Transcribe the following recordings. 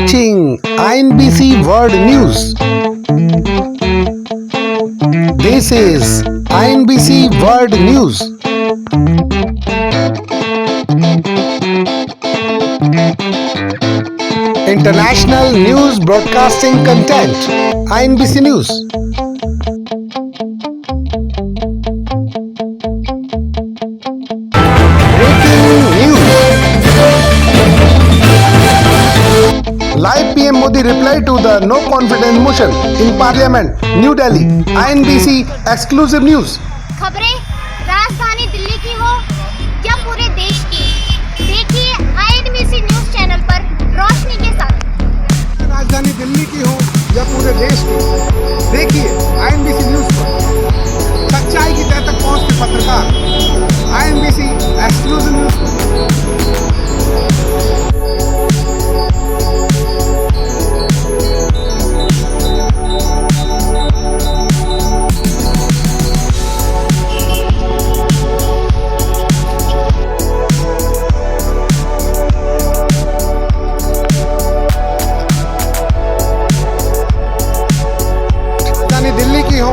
watching INBC World News. This is INBC World News. International News Broadcasting Content. INBC News. Live PM Modi reply to the no confidence motion in Parliament, New Delhi. INBC exclusive news. खबरें राजधानी दिल्ली की हो या पूरे देश की, देखिए INBC news channel पर रोशनी के साथ। राजधानी दिल्ली की हो या पूरे देश की, देखिए INBC न्यूज पर सच्चाई की तह तक पहुंचते पत्रकार INBC एक्सक्लूसिव न्यूज। दिल्ली की हो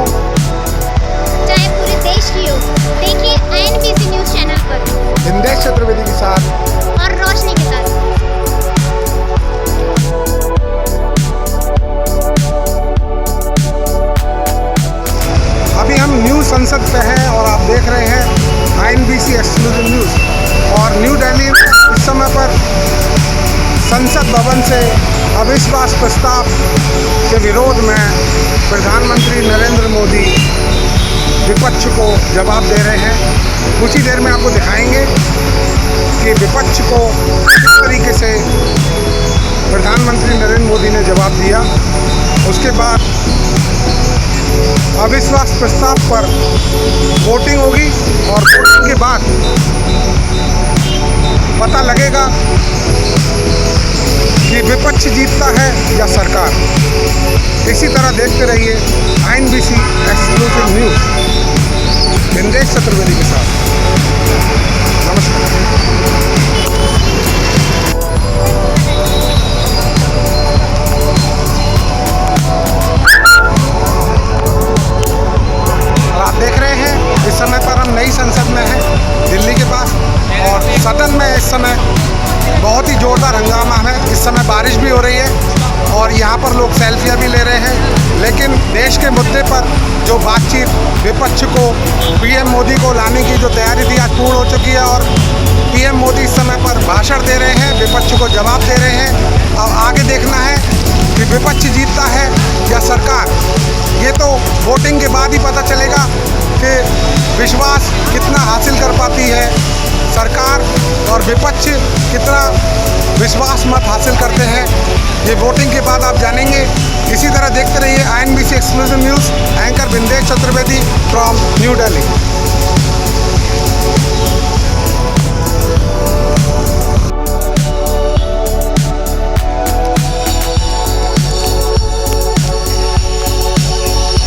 चाहे पूरे देश की हो, देखिए INBC न्यूज चैनल पर विंदेश चतुर्वेदी के साथ और रोशनी के साथ। अभी हम न्यू संसद पे हैं और आप देख रहे हैं INBC एक्सक्लूसिव न्यूज। और न्यू दिल्ली में इस समय पर संसद भवन से अविश्वास प्रस्ताव के विरोध में प्रधानमंत्री नरेंद्र मोदी विपक्ष को जवाब दे रहे हैं। कुछ ही देर में आपको दिखाएंगे कि विपक्ष को किस तरीके से प्रधानमंत्री नरेंद्र मोदी ने जवाब दिया। उसके बाद अविश्वास प्रस्ताव पर वोटिंग होगी और वोटिंग के बाद पता लगेगा कि विपक्ष जीतता है या सरकार। इसी तरह देखते रहिए INBC एक्सक्लूसिव न्यूज विंदेश चतुर्वेदी के साथ। नमस्कार। और आप देख रहे हैं इस समय पर हम नई संसद में हैं दिल्ली के पास, और सदन में इस समय बहुत ही जोरदार हंगामा है। इस समय बारिश भी हो रही है और यहाँ पर लोग सेल्फियाँ भी ले रहे हैं। लेकिन देश के मुद्दे पर जो बातचीत विपक्ष को PM मोदी को लाने की जो तैयारी थी आज पूर्ण हो चुकी है और PM मोदी इस समय पर भाषण दे रहे हैं, विपक्ष को जवाब दे रहे हैं। अब आगे देखना है कि विपक्ष जीतता है या सरकार। ये तो वोटिंग के बाद ही पता चलेगा कि विश्वास कितना हासिल कर पाती है सरकार और विपक्ष कितना विश्वास मत हासिल करते हैं। ये वोटिंग के बाद आप जानेंगे। इसी तरह देखते रहिए INBC exclusive news. Anchor Vindesh Chaturvedi from New Delhi.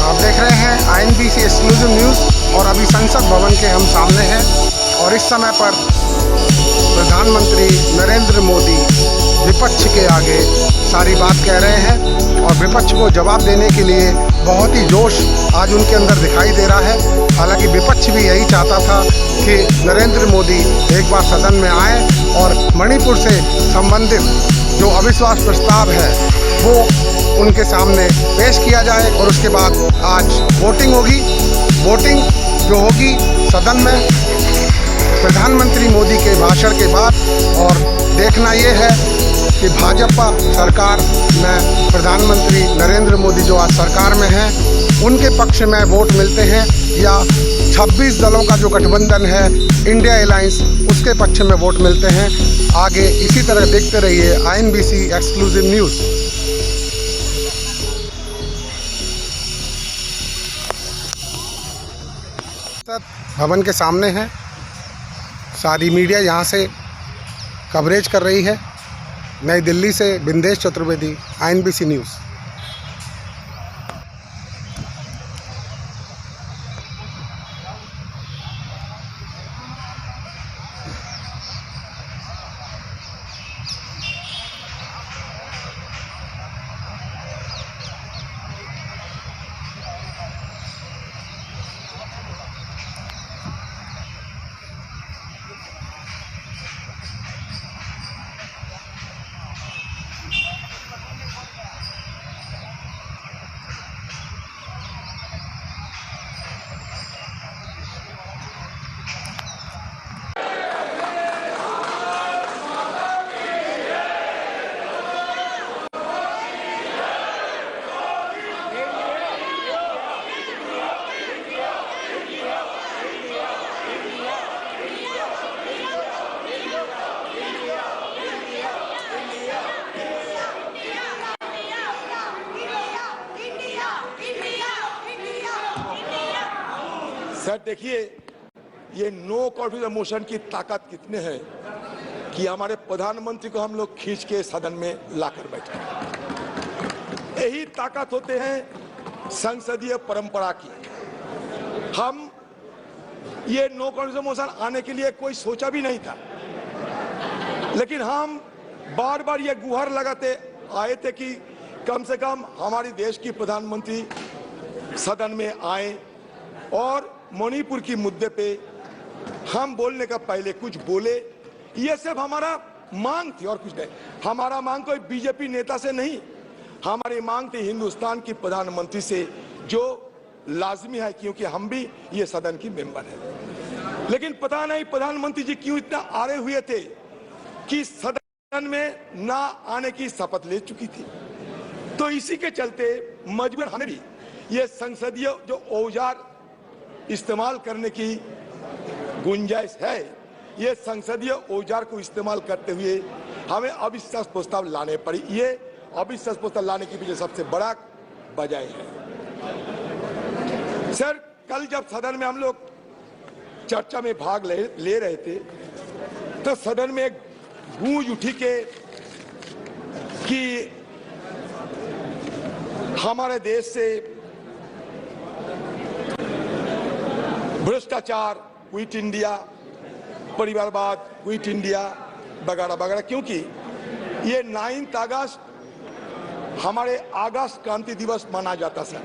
आप देख रहे हैं INBC एक्सक्लूसिव न्यूज़ और अभी संसद भवन के हम सामने हैं और इस समय पर प्रधानमंत्री नरेंद्र मोदी विपक्ष के आगे सारी बात कह रहे हैं और विपक्ष को जवाब देने के लिए बहुत ही जोश आज उनके अंदर दिखाई दे रहा है। हालांकि विपक्ष भी यही चाहता था कि नरेंद्र मोदी एक बार सदन में आए और मणिपुर से संबंधित जो अविश्वास प्रस्ताव है वो उनके सामने पेश किया जाए और उसके बाद आज वोटिंग होगी। वोटिंग जो होगी सदन में प्रधानमंत्री मोदी के भाषण के बाद, और देखना ये है कि भाजपा सरकार में प्रधानमंत्री नरेंद्र मोदी जो आज सरकार में हैं उनके पक्ष में वोट मिलते हैं या 26 दलों का जो गठबंधन है इंडिया अलायंस उसके पक्ष में वोट मिलते हैं। आगे इसी तरह देखते रहिए INBC एक्सक्लूसिव न्यूज़। भवन के सामने है, सारी मीडिया यहाँ से कवरेज कर रही है। नई दिल्ली से विंदेश चतुर्वेदी, INBC न्यूज़। सर देखिए, ये नो कॉन्फिडेंस मोशन की ताकत कितने है कि हमारे प्रधानमंत्री को हम लोग खींच के सदन में लाकर बैठे। यही ताकत होते हैं संसदीय परंपरा की। हम ये नो कॉन्फिडेंस मोशन आने के लिए कोई सोचा भी नहीं था, लेकिन हम बार बार ये गुहार लगाते आए थे कि कम से कम हमारे देश की प्रधानमंत्री सदन में आए और मणिपुर की मुद्दे पे हम बोलने का पहले कुछ बोले। ये सिर्फ हमारा मांग थी और कुछ नहीं। हमारा मांग कोई बीजेपी नेता से नहीं, हमारी मांग थी हिंदुस्तान की प्रधानमंत्री से, जो लाजमी है क्योंकि हम भी ये सदन की मेंबर है। लेकिन पता नहीं प्रधानमंत्री जी क्यों इतना आड़े हुए थे कि सदन में ना आने की शपथ ले चुकी थी। तो इसी के चलते मजबूर हमें भी ये संसदीय जो औजार इस्तेमाल करने की गुंजाइश है, ये संसदीय औजार को इस्तेमाल करते हुए हमें अविश्वास प्रस्ताव लाने पड़ी। ये अविश्वास प्रस्ताव लाने के पीछे सबसे बड़ा वजह है। सर, कल जब सदन में हम लोग चर्चा में भाग ले रहे थे तो सदन में एक गूंज उठी कि हमारे देश से भ्रष्टाचार, क्विट इंडिया, परिवारवाद, क्विट इंडिया वगैरह वगैरह, क्योंकि ये 9 अगस्त हमारे अगस्त क्रांति दिवस माना जाता सर।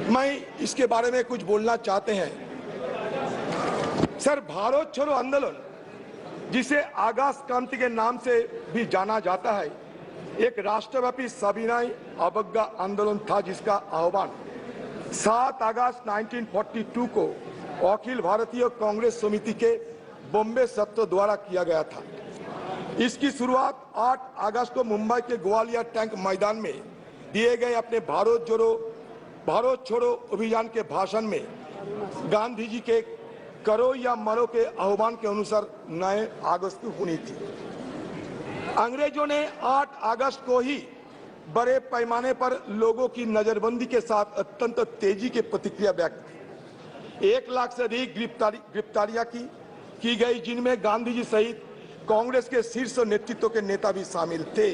मैं इसके बारे में कुछ बोलना चाहते हैं। सर, भारत छोड़ो आंदोलन, जिसे अगस्त क्रांति के नाम से भी जाना जाता है, एक राष्ट्रव्यापी सविनय अवज्ञा आंदोलन था जिसका आह्वान 7 अगस्त 1942 को अखिल भारतीय कांग्रेस समिति के बॉम्बे सत्र द्वारा किया गया था। इसकी शुरुआत 8 अगस्त को मुंबई के ग्वालियर टैंक मैदान में दिए गए अपने भारत छोड़ो अभियान के भाषण में गांधी जी के करो या मरो के आह्वान के अनुसार 9 अगस्त को होनी थी। अंग्रेजों ने 8 अगस्त को ही बड़े पैमाने पर लोगों की नजरबंदी के साथ अत्यंत तेजी की प्रतिक्रिया व्यक्त की। 1 लाख से अधिक गिरफ्तारियां की गई, जिनमें गांधी जी सहित कांग्रेस के शीर्ष नेतृत्व के नेता भी शामिल थे।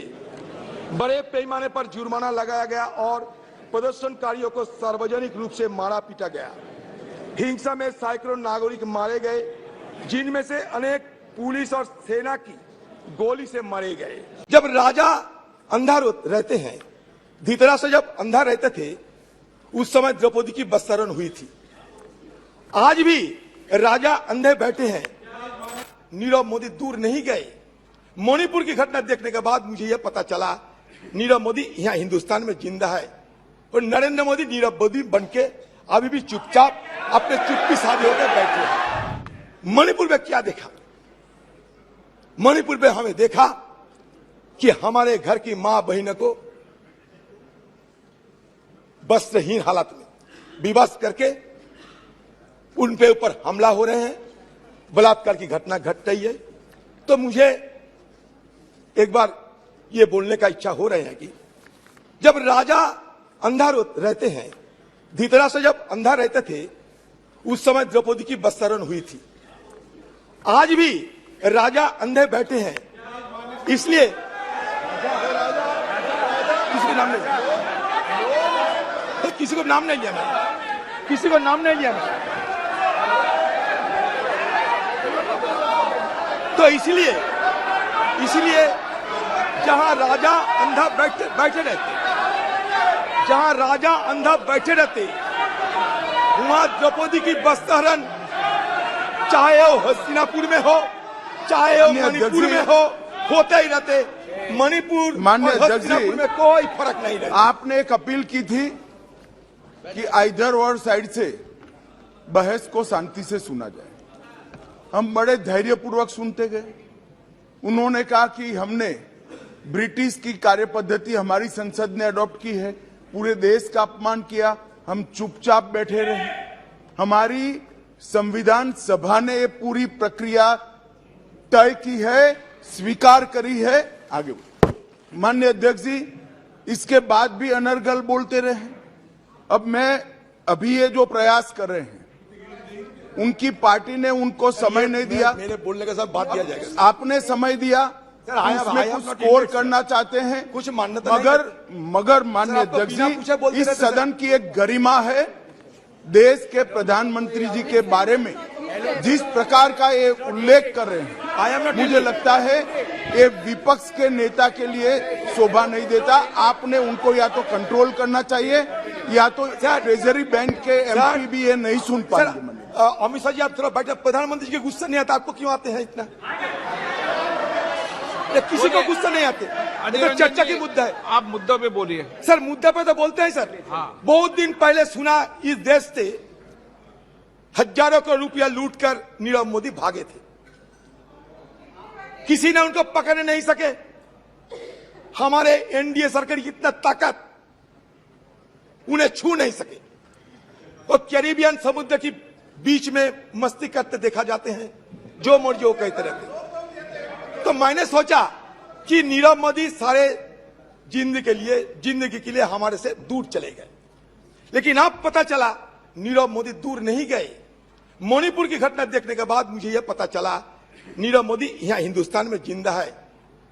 बड़े पैमाने पर जुर्माना लगाया गया और प्रदर्शनकारियों को सार्वजनिक रूप से मारा पीटा गया। हिंसा में सैकड़ों नागरिक मारे गए, जिनमें से अनेक पुलिस और सेना की गोली से मारे गए। जब राजा अंधा रहते हैं, धृतराष्ट्र जब अंधा रहते थे, उस समय द्रौपदी की बस्तारण हुई थी। आज भी राजा अंधे बैठे हैं, नीरव मोदी दूर नहीं गए। मणिपुर की घटना देखने के बाद मुझे यह पता चला नीरव मोदी यहाँ हिंदुस्तान में जिंदा है और नरेंद्र मोदी नीरव मोदी बनके अभी भी चुपचाप अपने चुप्पी साधे होकर बैठे हैं। मणिपुर में क्या देखा? मणिपुर में हमें देखा कि हमारे घर की मां बहनों को वस्त्रहीन हालत में विवश करके उन पे ऊपर हमला हो रहे हैं, बलात्कार की घटना घट रही है। तो मुझे एक बार ये बोलने का इच्छा हो रहा है कि जब राजा अंधा रहते हैं, धृतराष्ट्र जब अंधा रहते थे, उस समय द्रौपदी की बस्तारण हुई थी। आज भी राजा अंधे बैठे हैं, इसलिए किसी को नाम नहीं लिया, किसी को नाम नहीं लिया मैं, किसी को नाम नहीं लिया मैं। तो इसलिए जहां राजा अंधा बैठे रहते, जहां राजा अंधा बैठे रहते, वहां द्रौपदी की बस्तारण चाहे वो हस्तिनापुर में हो, चाहे वो मणिपुर में हो, होते ही रहते। मणिपुर और हस्तिनापुर में कोई फर्क नहीं रहता। आपने एक अपील की थी कि आइदर और साइड से बहस को शांति से सुना जाए। हम बड़े धैर्यपूर्वक सुनते गए। उन्होंने कहा कि हमने ब्रिटिश की कार्यपद्धति हमारी संसद ने अडॉप्ट की है, पूरे देश का अपमान किया, हम चुपचाप बैठे रहे। हमारी संविधान सभा ने ये पूरी प्रक्रिया तय की है, स्वीकार करी है। आगे माननीय अध्यक्ष जी, इसके बाद भी अनर्गल बोलते रहे। अब मैं अभी ये जो प्रयास कर रहे हैं उनकी पार्टी ने उनको समय नहीं दिया, मेरे बोलने के साथ बात दिया जाएगा। आपने समय दिया, सर, I उसमें have कुछ not स्कोर indeed, करना चाहते हैं, कुछ मान्यता मगर माननीय आप तो अध्यक्ष बिना पूछे बोलते जी, इस रहते हैं, सदन की एक गरिमा है। देश के प्रधानमंत्री जी के बारे में जिस प्रकार का ये उल्लेख कर रहे हैं, मुझे लगता है ये विपक्ष के नेता के लिए शोभा नहीं देता। आपने उनको या तो कंट्रोल करना चाहिए या तो ट्रेजरी बैंक के एमपी भी ये नहीं सुन पाएंगे। अमित शाह जी, आप थोड़ा बैठे। प्रधानमंत्री जी के गुस्सा नहीं आता आपको? क्यों आते हैं इतना? किसी को गुस्सा नहीं आते? तो चर्चा की मुद्दा है, आप मुद्दों पे बोलिए। सर मुद्दा पे तो बोलते हैं सर। हाँ। बहुत दिन पहले सुना इस देश से हजारों करोड़ रुपया लूटकर नीरव मोदी भागे थे, किसी ने उनको पकड़ नहीं सके। हमारे एनडीए सरकार की इतना ताकत, उन्हें छू नहीं सके। वो कैरिबियन समुद्र की बीच में मस्ती करते देखा जाते हैं, जो मर्जी वो कहते रहते हैं। तो मैंने सोचा कि नीरव मोदी सारे जिंदगी के लिए हमारे से दूर चले गए, लेकिन अब पता चला नीरव मोदी दूर नहीं गए। मणिपुर की घटना देखने के बाद मुझे यह पता चला नीरव मोदी यहां हिंदुस्तान में जिंदा है,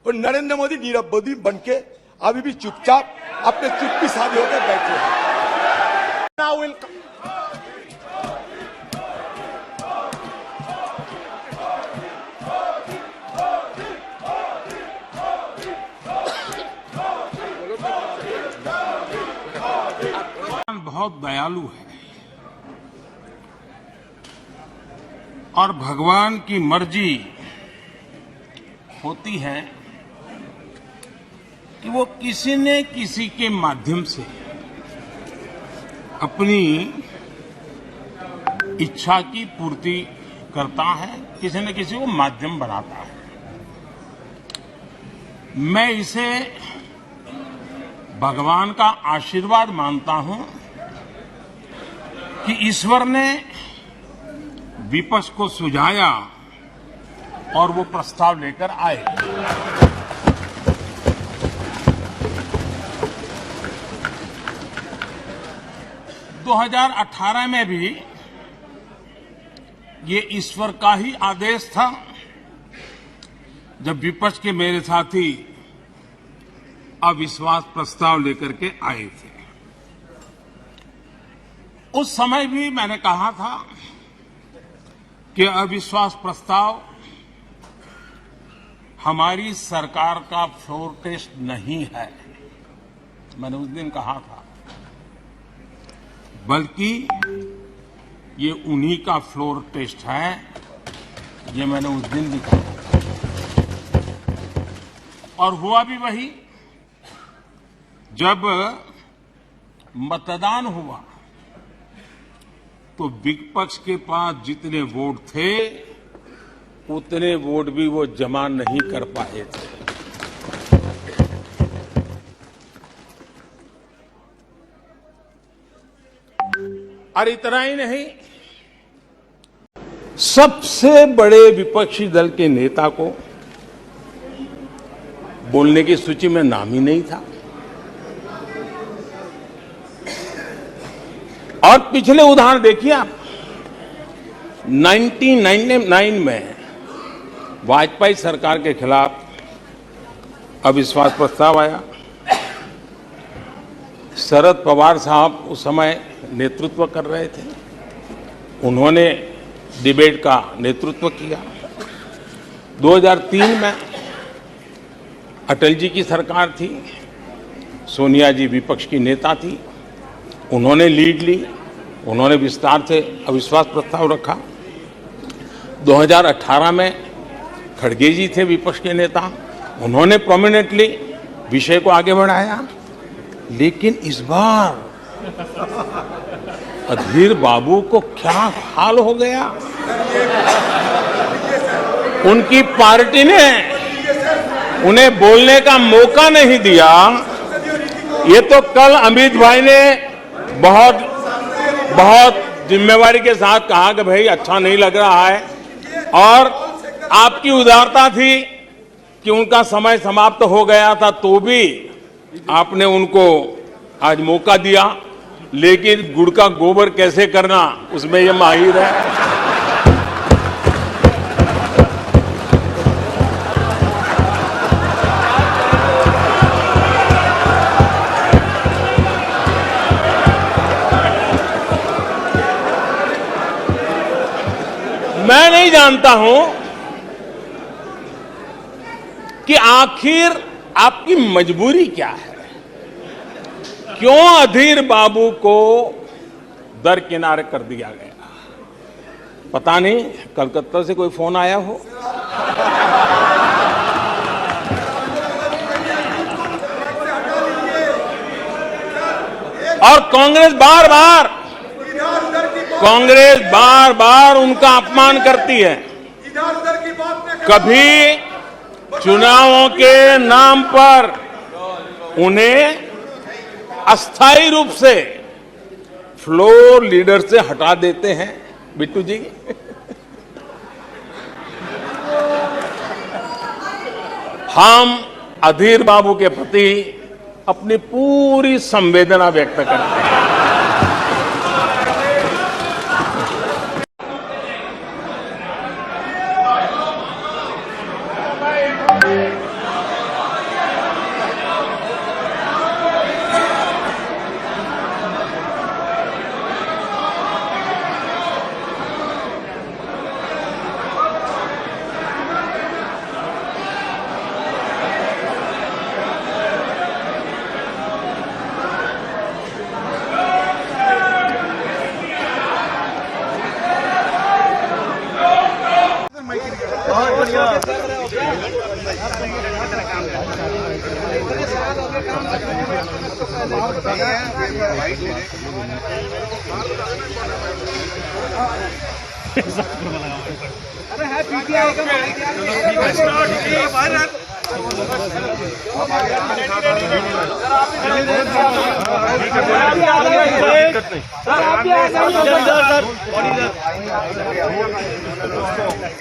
और नरेंद्र मोदी नीरव मोदी बनके अभी भी चुपचाप अपने चुप्पी साधे होकर बैठे हैं। बहुत दयालु है और भगवान की मर्जी होती है कि वो किसी न किसी के माध्यम से अपनी इच्छा की पूर्ति करता है, किसी न किसी को माध्यम बनाता है। मैं इसे भगवान का आशीर्वाद मानता हूं कि ईश्वर ने विपक्ष को सुझाया और वो प्रस्ताव लेकर आए। दो 2018 में भी ये ईश्वर का ही आदेश था, जब विपक्ष के मेरे साथी अविश्वास प्रस्ताव लेकर के आए थे। उस समय भी मैंने कहा था कि अविश्वास प्रस्ताव हमारी सरकार का फ्लोर टेस्ट नहीं है, मैंने उस दिन कहा था, बल्कि ये उन्हीं का फ्लोर टेस्ट है, ये मैंने उस दिन भी कहा। और हुआ भी वही। जब मतदान हुआ तो विपक्ष के पास जितने वोट थे उतने वोट भी वो जमा नहीं कर पाए थे। और इतना ही नहीं, सबसे बड़े विपक्षी दल के नेता को बोलने की सूची में नाम ही नहीं था। और पिछले उदाहरण देखिए आप, 1999 में वाजपेयी सरकार के खिलाफ अविश्वास प्रस्ताव आया। शरद पवार साहब उस समय नेतृत्व कर रहे थे, उन्होंने डिबेट का नेतृत्व किया। 2003 में अटल जी की सरकार थी, सोनिया जी विपक्ष की नेता थी, उन्होंने लीड ली, उन्होंने विस्तार से अविश्वास प्रस्ताव रखा। 2018 में खड़गे जी थे विपक्ष के नेता, उन्होंने प्रोमिनेंटली विषय को आगे बढ़ाया। लेकिन इस बार अधीर बाबू को क्या हाल हो गया, उनकी पार्टी ने उन्हें बोलने का मौका नहीं दिया। ये तो कल अमित भाई ने बहुत जिम्मेवारी के साथ कहा कि भाई अच्छा नहीं लग रहा है, और आपकी उदारता थी कि उनका समय समाप्त हो गया था तो भी आपने उनको आज मौका दिया। लेकिन गुड़ का गोबर कैसे करना उसमें ये माहिर है। नहीं जानता हूं कि आखिर आपकी मजबूरी क्या है। क्यों अधीर बाबू को दरकिनारे कर दिया गया? पता नहीं, कलकत्ता से कोई फोन आया हो। और कांग्रेस बार बार उनका अपमान करती है। कभी चुनावों के नाम पर उन्हें अस्थायी रूप से फ्लोर लीडर से हटा देते हैं। बिट्टू जी, हम अधीर बाबू के प्रति अपनी पूरी संवेदना व्यक्त करते हैं।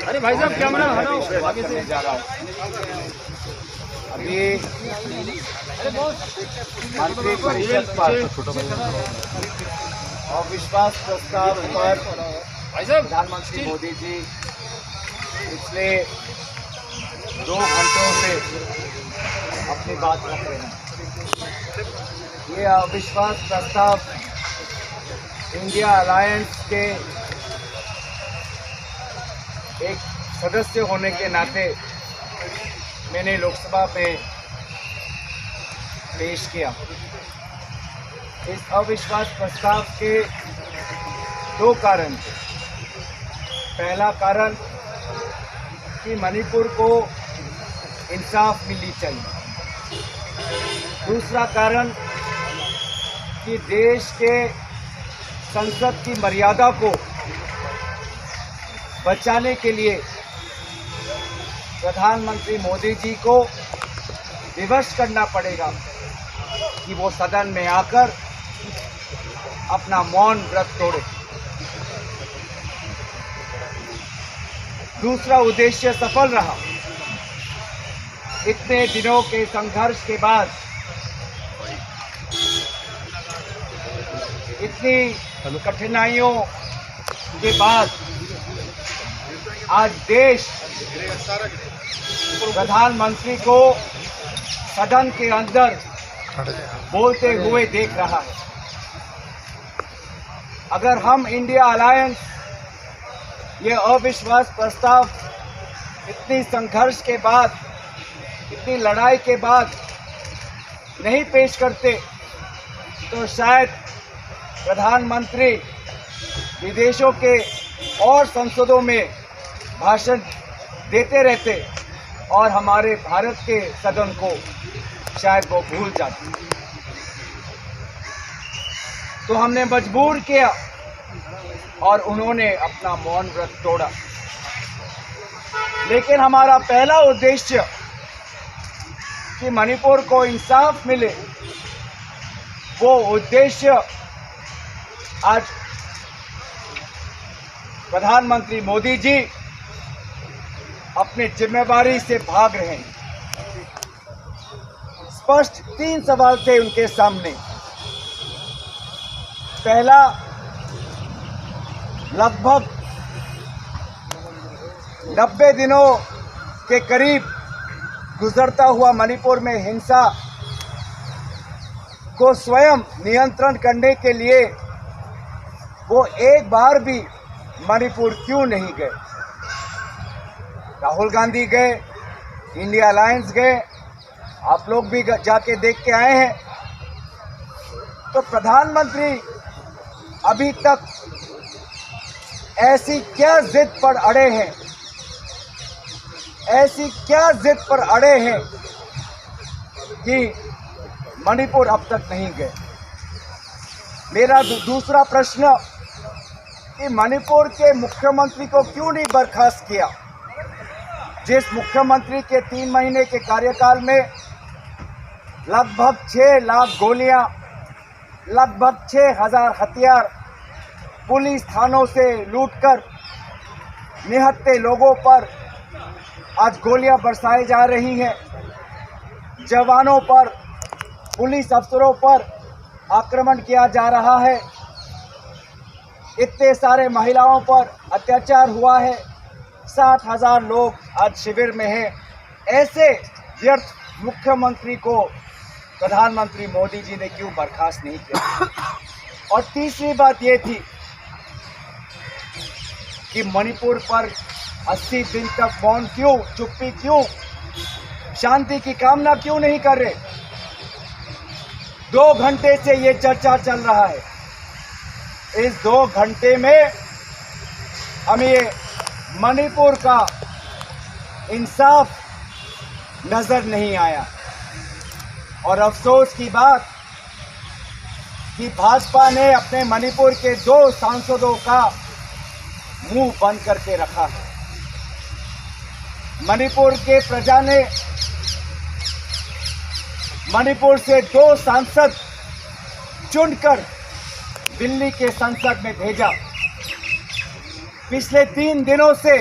अरे भाई साहब कैमरा हटाओ, आगे से जा रहा हूँ। अभी मंत्री परिषद पर अविश्वास प्रस्ताव पर प्रधानमंत्री मोदी जी पिछले 2 घंटों से अपनी बात रख रहे हैं। ये अविश्वास प्रस्ताव इंडिया अलायंस के एक सदस्य होने के नाते मैंने लोकसभा में पेश किया। इस अविश्वास प्रस्ताव के 2 कारण थे। पहला कारण कि मणिपुर को इंसाफ मिलनी चाहिए। दूसरा कारण कि देश के संसद की मर्यादा को बचाने के लिए प्रधानमंत्री मोदी जी को विवश करना पड़ेगा कि वो सदन में आकर अपना मौन व्रत तोड़े। दूसरा उद्देश्य सफल रहा। इतने दिनों के संघर्ष के बाद, इतनी कठिनाइयों के बाद आज देश प्रधानमंत्री को सदन के अंदर बोलते हुए देख रहा है। अगर हम इंडिया अलायंस ये अविश्वास प्रस्ताव इतनी संघर्ष के बाद, इतनी लड़ाई के बाद नहीं पेश करते तो शायद प्रधानमंत्री विदेशों के और संसदों में भाषण देते रहते और हमारे भारत के सदन को शायद वो भूल जाते। तो हमने मजबूर किया और उन्होंने अपना मौन व्रत तोड़ा। लेकिन हमारा पहला उद्देश्य कि मणिपुर को इंसाफ मिले, वो उद्देश्य आज प्रधानमंत्री मोदी जी अपनी जिम्मेदारी से भाग रहे हैं। स्पष्ट 3 सवाल थे उनके सामने। पहला, लगभग 90 दिनों के करीब गुजरता हुआ मणिपुर में हिंसा को स्वयं नियंत्रण करने के लिए वो एक बार भी मणिपुर क्यों नहीं गए। राहुल गांधी गए, इंडिया अलायंस गए, आप लोग भी जाके देख के आए हैं। तो प्रधानमंत्री अभी तक ऐसी क्या जिद पर अड़े हैं, ऐसी क्या जिद पर अड़े हैं कि मणिपुर अब तक नहीं गए। मेरा दूसरा प्रश्न कि मणिपुर के मुख्यमंत्री को क्यों नहीं बर्खास्त किया, जिस मुख्यमंत्री के 3 महीने के कार्यकाल में लगभग 6 लाख गोलियां, लगभग 6000 हथियार पुलिस थानों से लूटकर निहत्थे लोगों पर आज गोलियां बरसाई जा रही हैं, जवानों पर, पुलिस अफसरों पर आक्रमण किया जा रहा है, इतने सारे महिलाओं पर अत्याचार हुआ है, 60,000 लोग आज शिविर में हैं। ऐसे व्यर्थ मुख्यमंत्री को प्रधानमंत्री मोदी जी ने क्यों बर्खास्त नहीं किया। और तीसरी बात ये थी कि मणिपुर पर 80 दिन तक मौन क्यों, चुप्पी क्यों, शांति की कामना क्यों नहीं कर रहे। 2 घंटे से ये चर्चा चल रहा है, इस 2 घंटे में हमें मणिपुर का इंसाफ नजर नहीं आया। और अफसोस की बात कि भाजपा ने अपने मणिपुर के 2 सांसदों का मुंह बंद करके रखा है। मणिपुर के प्रजा ने मणिपुर से 2 सांसद चुनकर दिल्ली के संसद में भेजा। पिछले 3 दिनों से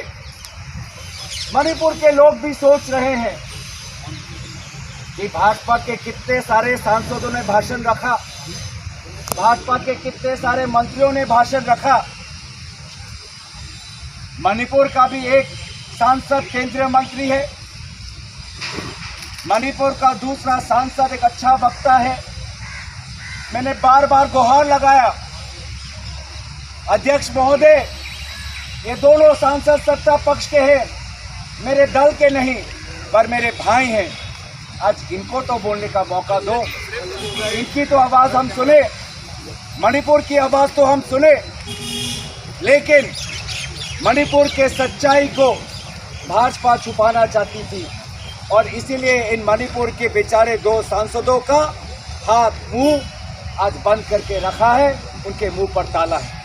मणिपुर के लोग भी सोच रहे हैं कि भाजपा के कितने सारे सांसदों ने भाषण रखा, भाजपा के कितने सारे मंत्रियों ने भाषण रखा। मणिपुर का भी एक सांसद केंद्रीय मंत्री है, मणिपुर का दूसरा सांसद एक अच्छा वक्ता है। मैंने बार बार गुहार लगाया, अध्यक्ष महोदय, ये दोनों सांसद सत्ता पक्ष के हैं, मेरे दल के नहीं पर मेरे भाई हैं। आज इनको तो बोलने का मौका दो, इनकी तो आवाज हम सुने, मणिपुर की आवाज तो हम सुने। लेकिन मणिपुर के सच्चाई को भाजपा छुपाना चाहती थी और इसीलिए इन मणिपुर के बेचारे 2 सांसदों का हाथ मुंह आज बंद करके रखा है, उनके मुंह पर ताला है।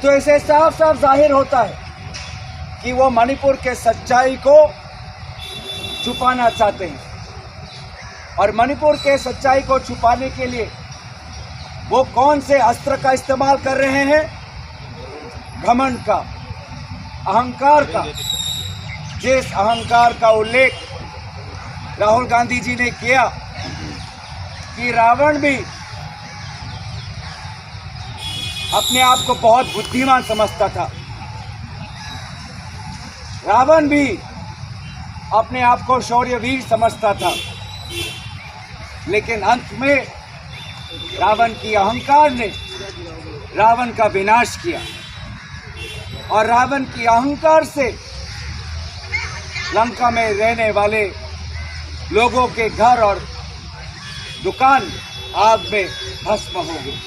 तो इसे साफ साफ जाहिर होता है कि वो मणिपुर के सच्चाई को छुपाना चाहते हैं और मणिपुर के सच्चाई को छुपाने के लिए वो कौन से अस्त्र का इस्तेमाल कर रहे हैं? घमंड का, अहंकार का। जिस अहंकार का उल्लेख राहुल गांधी जी ने किया कि रावण भी अपने आप को बहुत बुद्धिमान समझता था, रावण भी अपने आप को शौर्यवीर समझता था, लेकिन अंत में रावण की अहंकार ने रावण का विनाश किया और रावण की अहंकार से लंका में रहने वाले लोगों के घर और दुकान आग में भस्म हो गई।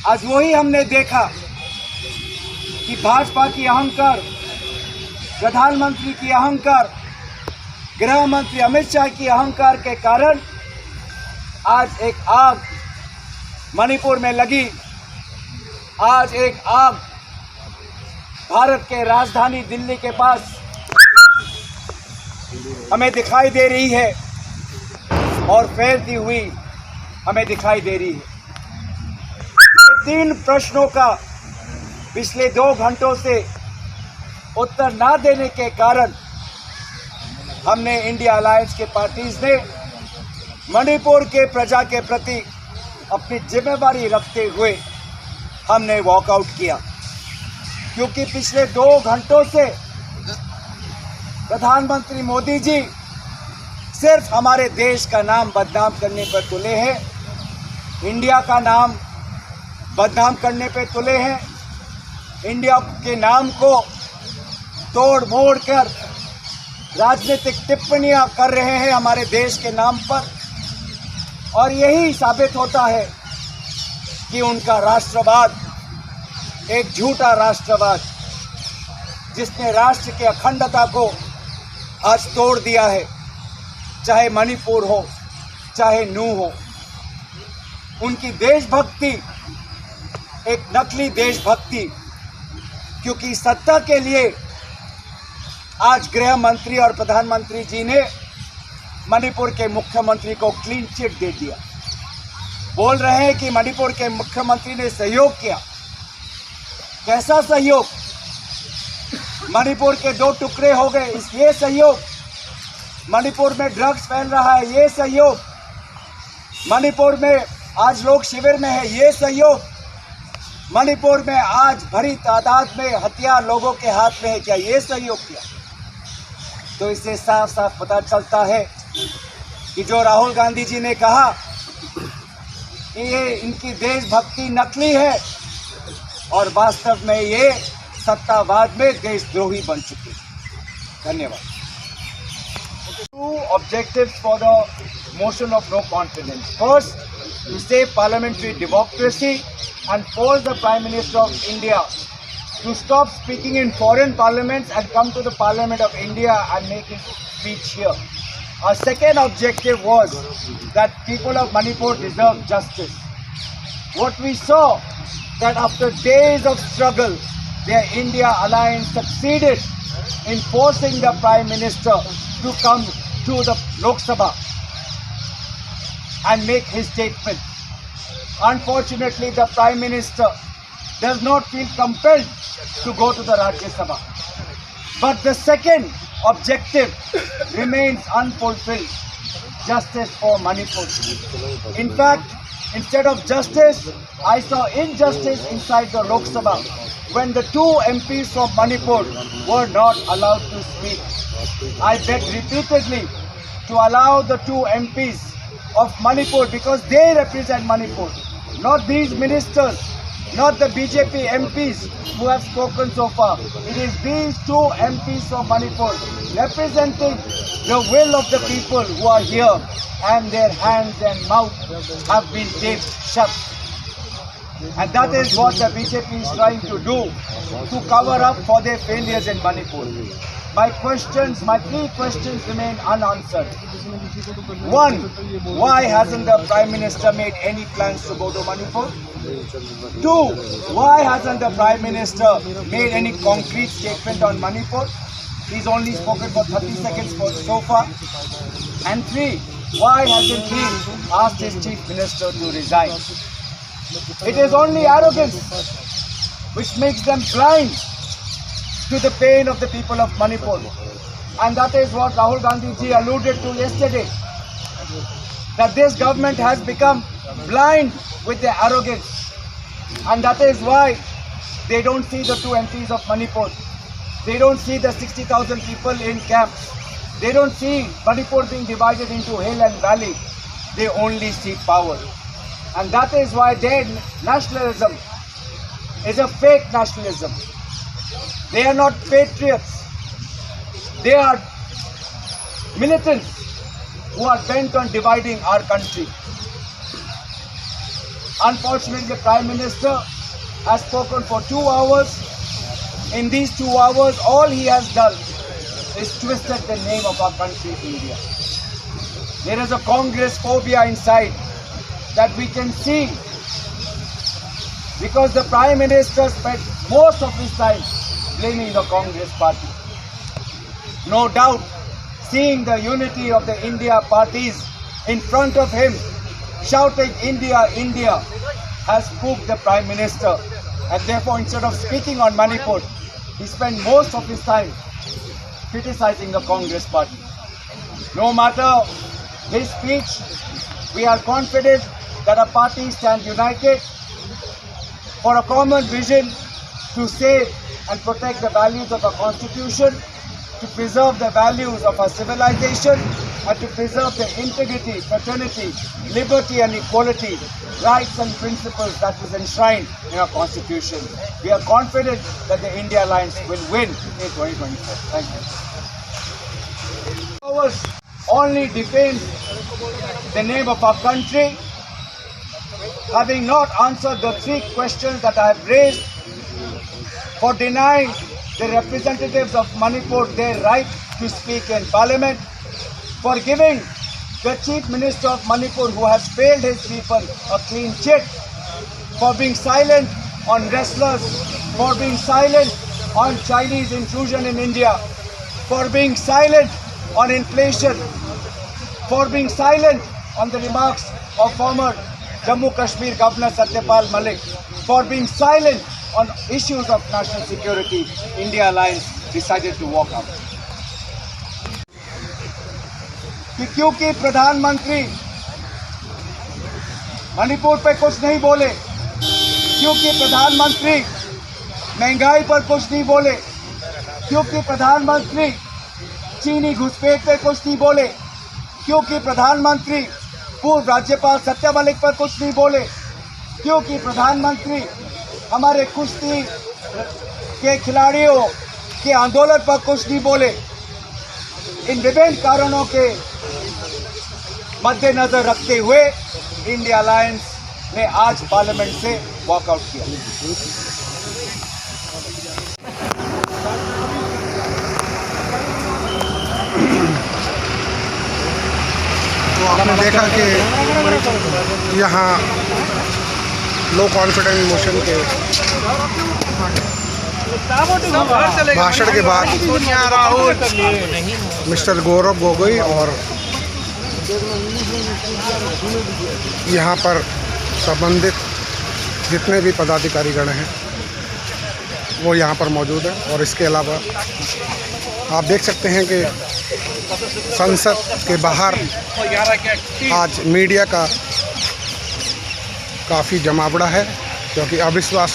आज वही हमने देखा कि भाजपा की अहंकार, प्रधानमंत्री की अहंकार, गृह मंत्री अमित शाह की अहंकार के कारण आज एक आग मणिपुर में लगी। आज एक आग भारत के राजधानी दिल्ली के पास हमें दिखाई दे रही है और फैलती हुई हमें दिखाई दे रही है। 3 प्रश्नों का पिछले 2 घंटों से उत्तर ना देने के कारण हमने इंडिया अलायंस के पार्टीज ने मणिपुर के प्रजा के प्रति अपनी जिम्मेदारी रखते हुए हमने वॉकआउट किया, क्योंकि पिछले 2 घंटों से प्रधानमंत्री मोदी जी सिर्फ हमारे देश का नाम बदनाम करने पर तुले हैं, इंडिया का नाम बदनाम करने पर तुले हैं, इंडिया के नाम को तोड़ मोड़ कर राजनीतिक टिप्पणियां कर रहे हैं हमारे देश के नाम पर, और यही साबित होता है कि उनका राष्ट्रवाद एक झूठा राष्ट्रवाद, जिसने राष्ट्र की अखंडता को आज तोड़ दिया है, चाहे मणिपुर हो चाहे नू हो। उनकी देशभक्ति एक नकली देशभक्ति, क्योंकि सत्ता के लिए आज गृह मंत्री और प्रधानमंत्री जी ने मणिपुर के मुख्यमंत्री को क्लीन चिट दे दिया। बोल रहे हैं कि मणिपुर के मुख्यमंत्री ने सहयोग किया। कैसा सहयोग? मणिपुर के 2 टुकड़े हो गए, ये सहयोग। मणिपुर में ड्रग्स फैल रहा है, ये सहयोग। मणिपुर में आज लोग शिविर में है, ये सहयोग। मणिपुर में आज भरी तादाद में हथियार लोगों के हाथ में है, क्या ये सहयोग किया? तो इससे साफ साफ पता चलता है कि जो राहुल गांधी जी ने कहा कि ये इनकी देशभक्ति नकली है, और वास्तव में ये सत्तावाद में देशद्रोही बन चुकी है। धन्यवाद। 2 objectives for the motion of no confidence. First, to save parliamentary democracy and force the Prime Minister of India to stop speaking in foreign parliaments and come to the Parliament of India and make his speech here. Our second objective was that people of Manipur deserve justice. What we saw, that after days of struggle, their India alliance succeeded in forcing the Prime Minister to come to the Lok Sabha and make his statement. Unfortunately, the Prime Minister does not feel compelled to go to the Rajya Sabha. But the second objective remains unfulfilled: justice for Manipur. In fact, instead of justice, I saw injustice inside the Lok Sabha when the 2 MPs from Manipur were not allowed to speak. I begged repeatedly to allow the 2 MPs of Manipur, because they represent Manipur, not these ministers, not the BJP MPs who have spoken so far. It is these 2 MPs from Manipur representing the will of the people who are here, and their hands and mouth have been taped shut. And that is what the BJP is trying to do, to cover up for their failures in Manipur. My 3 questions remain unanswered. 1, why hasn't the Prime Minister made any plans to go to Manipur? 2, why hasn't the Prime Minister made any concrete statement on Manipur? He's only spoken for 30 seconds so far. And 3, why hasn't he asked his Chief Minister to resign? It is only arrogance which makes them blind to the pain of the people of Manipur. And that is what Rahul Gandhi ji alluded to yesterday, that this government has become blind with their arrogance. And that is why they don't see the 2 MPs of Manipur. They don't see the 60,000 people in camps. They don't see Manipur being divided into hill and valley. They only see power. And that is why their nationalism is a fake nationalism. They are not patriots. They are militants who are bent on dividing our country. Unfortunately, the Prime Minister has spoken for 2 hours. In these 2 hours, all he has done is twisted the name of our country, India. There is a Congress phobia inside that we can see, because the Prime Minister spent most of his time blaming the Congress party. No doubt, seeing the unity of the India parties in front of him, shouting India, India, has spooked the Prime Minister. And therefore, instead of speaking on Manipur, he spent most of his time criticizing the Congress party. No matter his speech, we are confident that our party stands united for a common vision to save and protect the values of our constitution, to preserve the values of our civilization, are to preserve the integrity, fraternity, liberty and equality, rights and principles that is enshrined in our Constitution. We are confident that the India Alliance will win in 2024. Thank you. Ours only defend the name of our country, having not answered the 3 questions that I have raised, for denying the representatives of Manipur their right to speak in Parliament, for giving the Chief Minister of Manipur, who has failed his people, a clean chit, for being silent on wrestlers, for being silent on Chinese intrusion in India, for being silent on inflation, for being silent on the remarks of former Jammu Kashmir Governor Satyapal Malik, for being silent on issues of national security. India Alliance decided to walk out. कि क्योंकि प्रधानमंत्री मणिपुर पे कुछ नहीं बोले, क्योंकि प्रधानमंत्री महंगाई पर कुछ नहीं बोले, क्योंकि प्रधानमंत्री चीनी घुसपैठ पे कुछ नहीं बोले, क्योंकि प्रधानमंत्री पूर्व राज्यपाल सत्यपाल मलिक पर कुछ नहीं बोले, क्योंकि प्रधानमंत्री हमारे कुश्ती के खिलाड़ियों के आंदोलन पर कुछ नहीं बोले। इन विभिन्न कारणों के मद्देनजर रखते हुए इंडिया अलायंस ने आज पार्लियामेंट से वॉकआउट किया। तो आपने देखा कि यहाँ लो कॉन्फिडेंस मोशन के भाषण के बाद मिस्टर गौरव गोगोई और यहाँ पर संबंधित जितने भी पदाधिकारीगण हैं वो यहाँ पर मौजूद हैं। और इसके अलावा आप देख सकते हैं कि संसद के बाहर आज मीडिया का काफ़ी जमावड़ा है, क्योंकि अविश्वास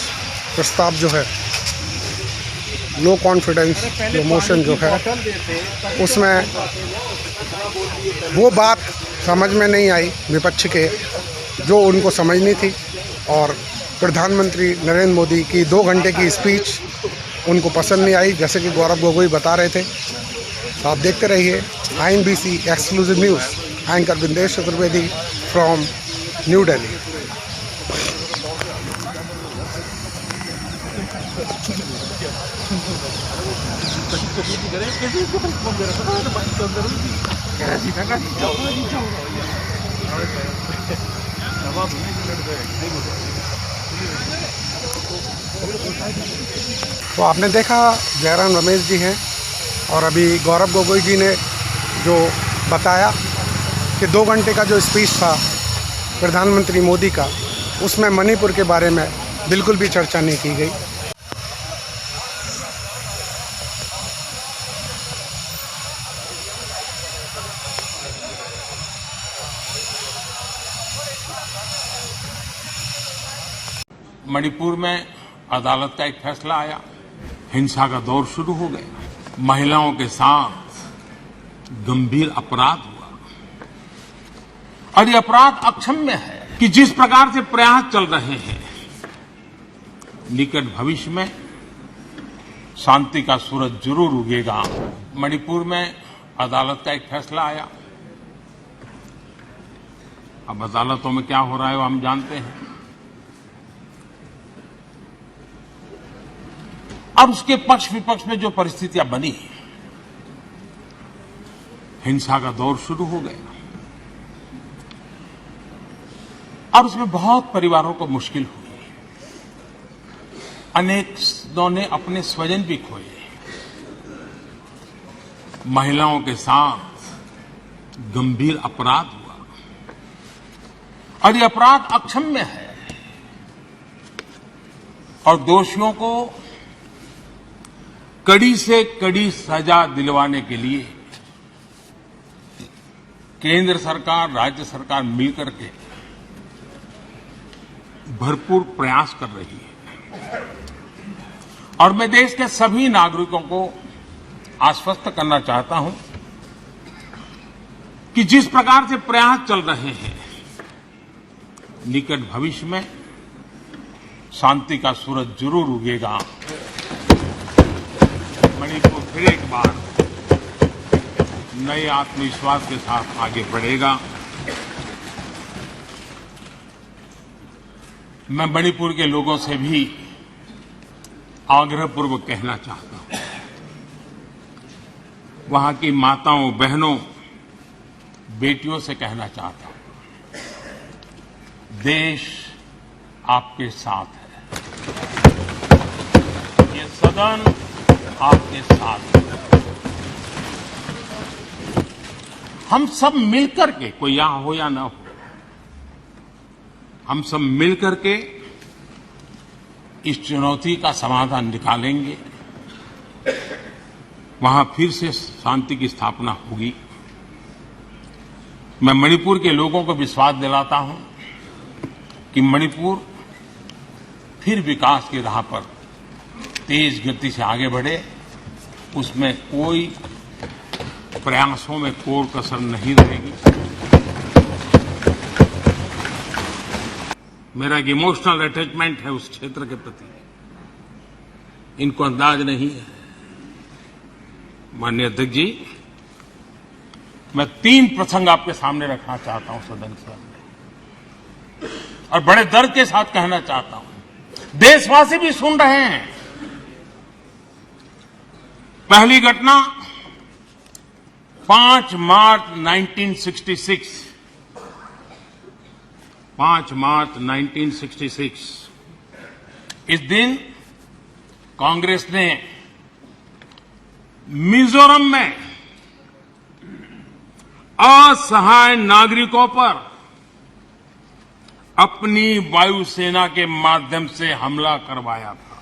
प्रस्ताव जो है, लो कॉन्फिडेंस जो मोशन जो है, उसमें वो बात समझ में नहीं आई विपक्ष के जो उनको समझनी थी। और प्रधानमंत्री नरेंद्र मोदी की 2 घंटे की स्पीच उनको पसंद नहीं आई, जैसे कि गौरव गोगोई बता रहे थे। तो आप देखते रहिए INBC exclusive news, anchor Bindesh Chaturvedi from New Delhi. तो आपने देखा जयराम रमेश जी हैं, और अभी गौरव गोगोई जी ने जो बताया कि 2 घंटे का जो स्पीच था प्रधानमंत्री मोदी का, उसमें मणिपुर के बारे में बिल्कुल भी चर्चा नहीं की गई। मणिपुर में अदालत का एक फैसला आया, हिंसा का दौर शुरू हो गया, महिलाओं के साथ गंभीर अपराध हुआ। और ये अपराध अक्षम्य है कि जिस प्रकार से प्रयास चल रहे हैं, निकट भविष्य में शांति का सूरज जरूर उगेगा। मणिपुर में अदालत का एक फैसला आया। अब अदालतों में क्या हो रहा है वो हम जानते हैं। अब उसके पक्ष विपक्ष में जो परिस्थितियां बनी, हिंसा का दौर शुरू हो गया और उसमें बहुत परिवारों को मुश्किल हुई। अनेकों ने अपने स्वजन भी खोए। महिलाओं के साथ गंभीर अपराध हुआ और ये अपराध अक्षम्य है और दोषियों को कड़ी से कड़ी सजा दिलवाने के लिए केंद्र सरकार, राज्य सरकार मिलकर के भरपूर प्रयास कर रही है। और मैं देश के सभी नागरिकों को आश्वस्त करना चाहता हूं कि जिस प्रकार से प्रयास चल रहे हैं, निकट भविष्य में शांति का सूरज जरूर उगेगा। मणिपुर फिर एक बार नए आत्मविश्वास के साथ आगे बढ़ेगा। मैं मणिपुर के लोगों से भी आग्रहपूर्वक कहना चाहता हूं, वहां की माताओं, बहनों, बेटियों से कहना चाहता हूं, देश आपके साथ है। ये सदन आपके साथ है। हम सब मिलकर के, कोई यहां हो या ना हो, हम सब मिलकर के इस चुनौती का समाधान निकालेंगे। वहां फिर से शांति की स्थापना होगी। मैं मणिपुर के लोगों को विश्वास दिलाता हूं कि मणिपुर फिर विकास की राह पर तेज गति से आगे बढ़े। उसमें कोई प्रयासों में कोर कसर नहीं रहेगी। मेरा एक इमोशनल अटैचमेंट है उस क्षेत्र के प्रति, इनको अंदाज नहीं है। माननीय अध्यक्ष जी, मैं 3 प्रसंग आपके सामने रखना चाहता हूं सदन के सामने, और बड़े दर्द के साथ कहना चाहता हूं, देशवासी भी सुन रहे हैं। पहली घटना 5 मार्च 1966, 5 मार्च 1966। इस दिन कांग्रेस ने मिजोरम में असहाय नागरिकों पर अपनी वायुसेना के माध्यम से हमला करवाया था।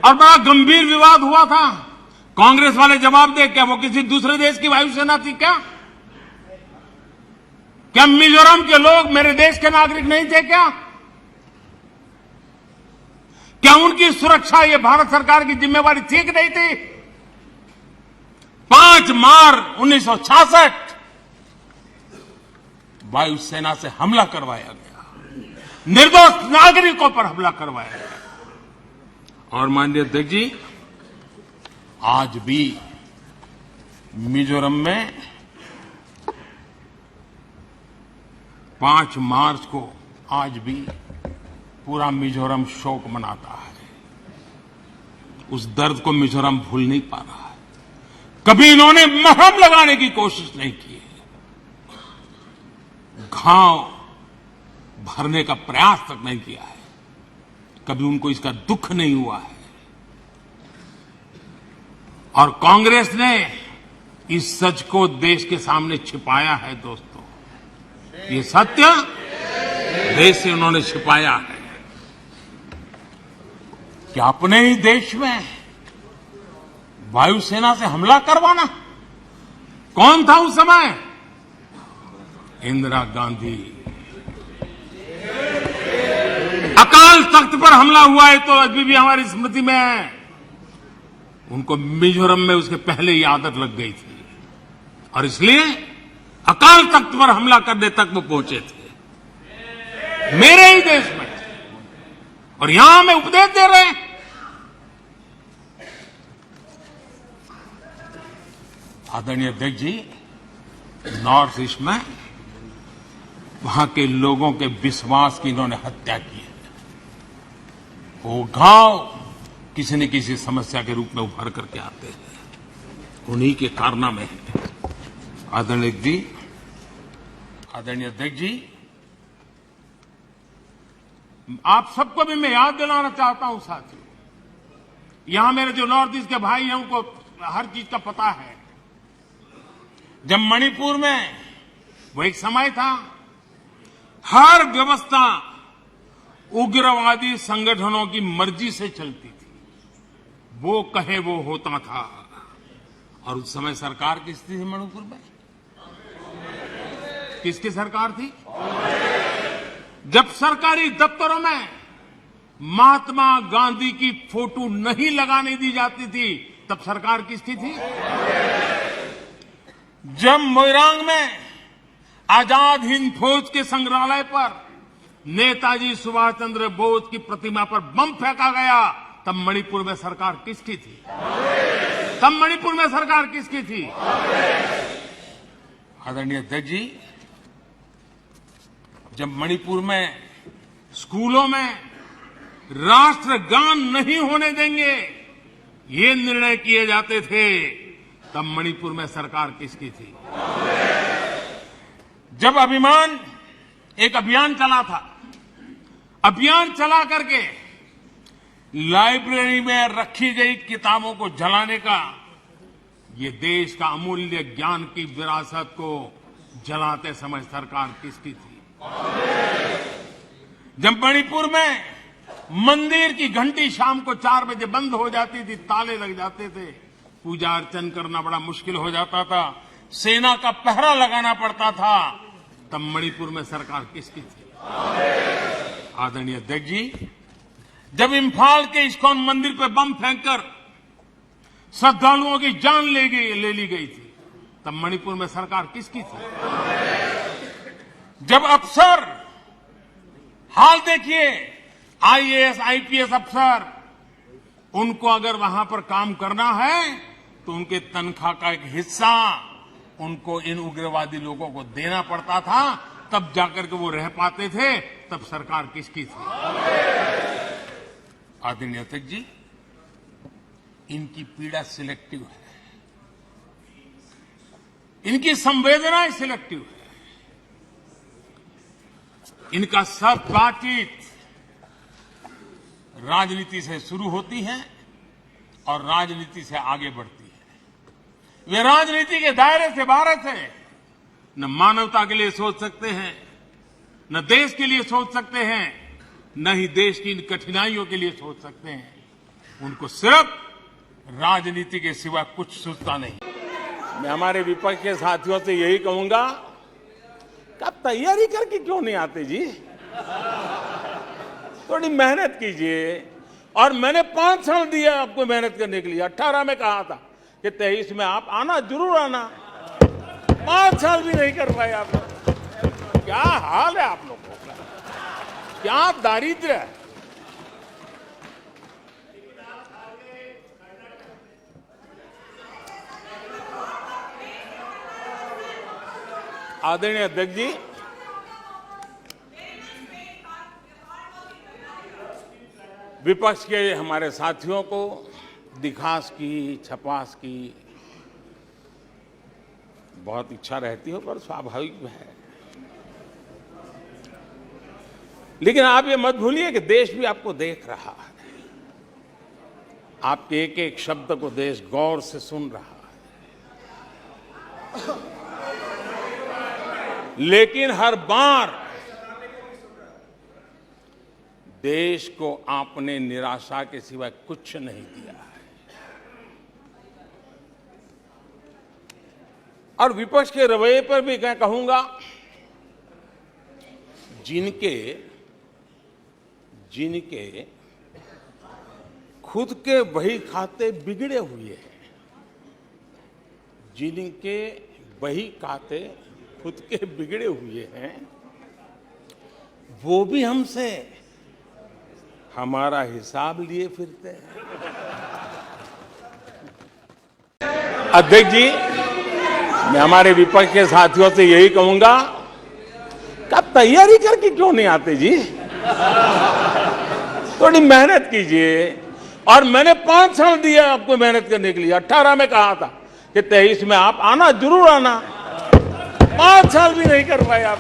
और बड़ा गंभीर विवाद हुआ था। कांग्रेस वाले जवाब दे, क्या वो किसी दूसरे देश की वायुसेना थी? क्या मिजोरम के लोग मेरे देश के नागरिक नहीं थे? क्या उनकी सुरक्षा ये भारत सरकार की जिम्मेवारी थी कि नहीं थी? 5 मार्च 1966 वायुसेना से हमला करवाया गया, निर्दोष नागरिकों पर हमला करवाया गया। और माननीय अध्यक्ष जी, आज भी मिजोरम में 5 मार्च को आज भी पूरा मिजोरम शोक मनाता है। उस दर्द को मिजोरम भूल नहीं पा रहा है। कभी इन्होंने मरहम लगाने की कोशिश नहीं की है, घाव भरने का प्रयास तक नहीं किया है। कभी उनको इसका दुख नहीं हुआ है। और कांग्रेस ने इस सच को देश के सामने छिपाया है। दोस्तों, ये सत्य देश से उन्होंने छिपाया है कि अपने ही देश में वायुसेना से हमला करवाना। कौन था उस समय? इंदिरा गांधी। अकाल तख्त पर हमला हुआ है तो अभी भी हमारी स्मृति में है। उनको मिजोरम में उसके पहले ही आदत लग गई थी, और इसलिए अकाल तख्त पर हमला करने तक वो पहुंचे थे, मेरे ही देश में। और यहां में उपदेश दे रहे हैं। आदरणीय अध्यक्ष जी, नॉर्थ ईस्ट में वहां के लोगों के विश्वास की इन्होंने हत्या की है। वो घाव किसी न किसी समस्या के रूप में उभर करके आते हैं, उन्हीं के कारनामे हैं। आदरणीय अध्यक्ष जी, आप सबको भी मैं याद दिलाना चाहता हूं साथियों, यहां मेरे जो नॉर्थ ईस्ट के भाई हैं उनको हर चीज का पता है। जब मणिपुर में वो एक समय था, हर व्यवस्था उग्रवादी संगठनों की मर्जी से चलती थी, वो कहे वो होता था। और उस समय सरकार किसकी थी मणिपुर में? किसकी सरकार थी? जब सरकारी दफ्तरों में महात्मा गांधी की फोटो नहीं लगाने दी जाती थी, तब सरकार किसकी थी? जब मोइरांग में आजाद हिंद फौज के संग्रहालय पर नेताजी सुभाष चंद्र बोस की प्रतिमा पर बम फेंका गया, तब मणिपुर में सरकार किसकी थी? तब मणिपुर में सरकार किसकी थी? आदरणीय अध्यक्ष जी, जब मणिपुर में स्कूलों में राष्ट्रगान नहीं होने देंगे, ये निर्णय किए जाते थे, तब मणिपुर में सरकार किसकी थी? जब एक अभियान चला था, अभियान चला करके लाइब्रेरी में रखी गई किताबों को जलाने का, ये देश का अमूल्य ज्ञान की विरासत को जलाते समय सरकार किसकी थी? जब मणिपुर में मंदिर की घंटी शाम को 4 बजे बंद हो जाती थी, ताले लग जाते थे, पूजा अर्चन करना बड़ा मुश्किल हो जाता था, सेना का पहरा लगाना पड़ता था, तब मणिपुर में सरकार किसकी थी? आदरणीय अध्यक्ष जी, जब इम्फाल के इस्कॉन मंदिर पर बम फेंककर श्रद्धालुओं की जान ले ली गई थी, तब मणिपुर में सरकार किसकी थी? जब अफसर, हाल देखिए, आईएएस आईपीएस अफसर, उनको अगर वहां पर काम करना है तो उनके तनख्वाह का एक हिस्सा उनको इन उग्रवादी लोगों को देना पड़ता था, तब जाकर के वो रह पाते थे, तब सरकार किसकी थी? आदरणीय अध्यक्ष जी, इनकी पीड़ा सिलेक्टिव है, इनकी संवेदनाएं सिलेक्टिव है, इनका सब बातचीत राजनीति से शुरू होती है और राजनीति से आगे बढ़ती है। वे राजनीति के दायरे से बाहर थे, न मानवता के लिए सोच सकते हैं, न देश के लिए सोच सकते हैं, न ही देश की इन कठिनाइयों के लिए सोच सकते हैं। उनको सिर्फ राजनीति के सिवा कुछ सूझता नहीं। मैं हमारे विपक्ष के साथियों से यही कहूंगा कि आप तैयारी करके क्यों नहीं आते जी? थोड़ी मेहनत कीजिए। और मैंने 5 साल दिया आपको मेहनत करने के लिए। 18 में कहा था कि 23 में आप आना, जरूर आना। 5 साल भी नहीं कर पाए आप। क्या हाल है आप लोगों का, क्या दारिद्र्य है। आदरणीय अध्यक्ष जी, विपक्ष के हमारे साथियों को दिखास की, छपास की बहुत इच्छा रहती है, पर स्वाभाविक है। लेकिन आप ये मत भूलिए कि देश भी आपको देख रहा है। आपके एक एक शब्द को देश गौर से सुन रहा है। लेकिन हर बार देश को आपने निराशा के सिवा कुछ नहीं दिया है। और विपक्ष के रवैये पर भी मैं कहूंगा, जिनके खुद के बही खाते बिगड़े हुए हैं, जिनके बही खाते खुद के बिगड़े हुए हैं, वो भी हमसे हमारा हिसाब लिए फिरते हैं। अध्यक्ष जी, मैं हमारे विपक्ष के साथियों से यही कहूंगा कि आप तैयारी करके क्यों नहीं आते जी? थोड़ी मेहनत कीजिए। और मैंने 5 साल दिया आपको मेहनत करने के लिए। 18 में कहा था कि 23 में आप आना, जरूर आना। 5 साल भी नहीं कर पाए आप।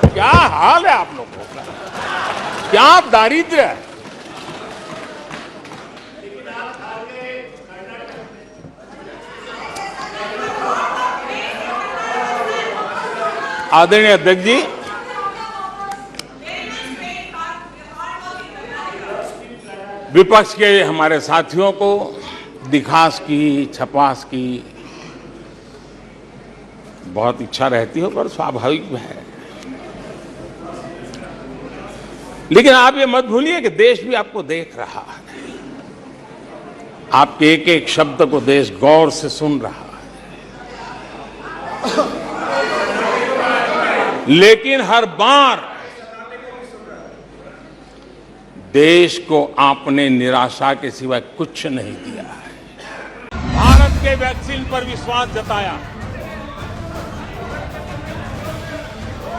क्या हाल है आप लोगों का, क्या दारिद्र्य है। आदरणीय अध्यक्ष जी, विपक्ष के हमारे साथियों को दिखास की, छपास की बहुत इच्छा रहती है, पर स्वाभाविक है। लेकिन आप ये मत भूलिए कि देश भी आपको देख रहा है। आपके एक एक शब्द को देश गौर से सुन रहा है, लेकिन हर बार देश को आपने निराशा के सिवाय कुछ नहीं दिया है। भारत के वैक्सीन पर विश्वास जताया,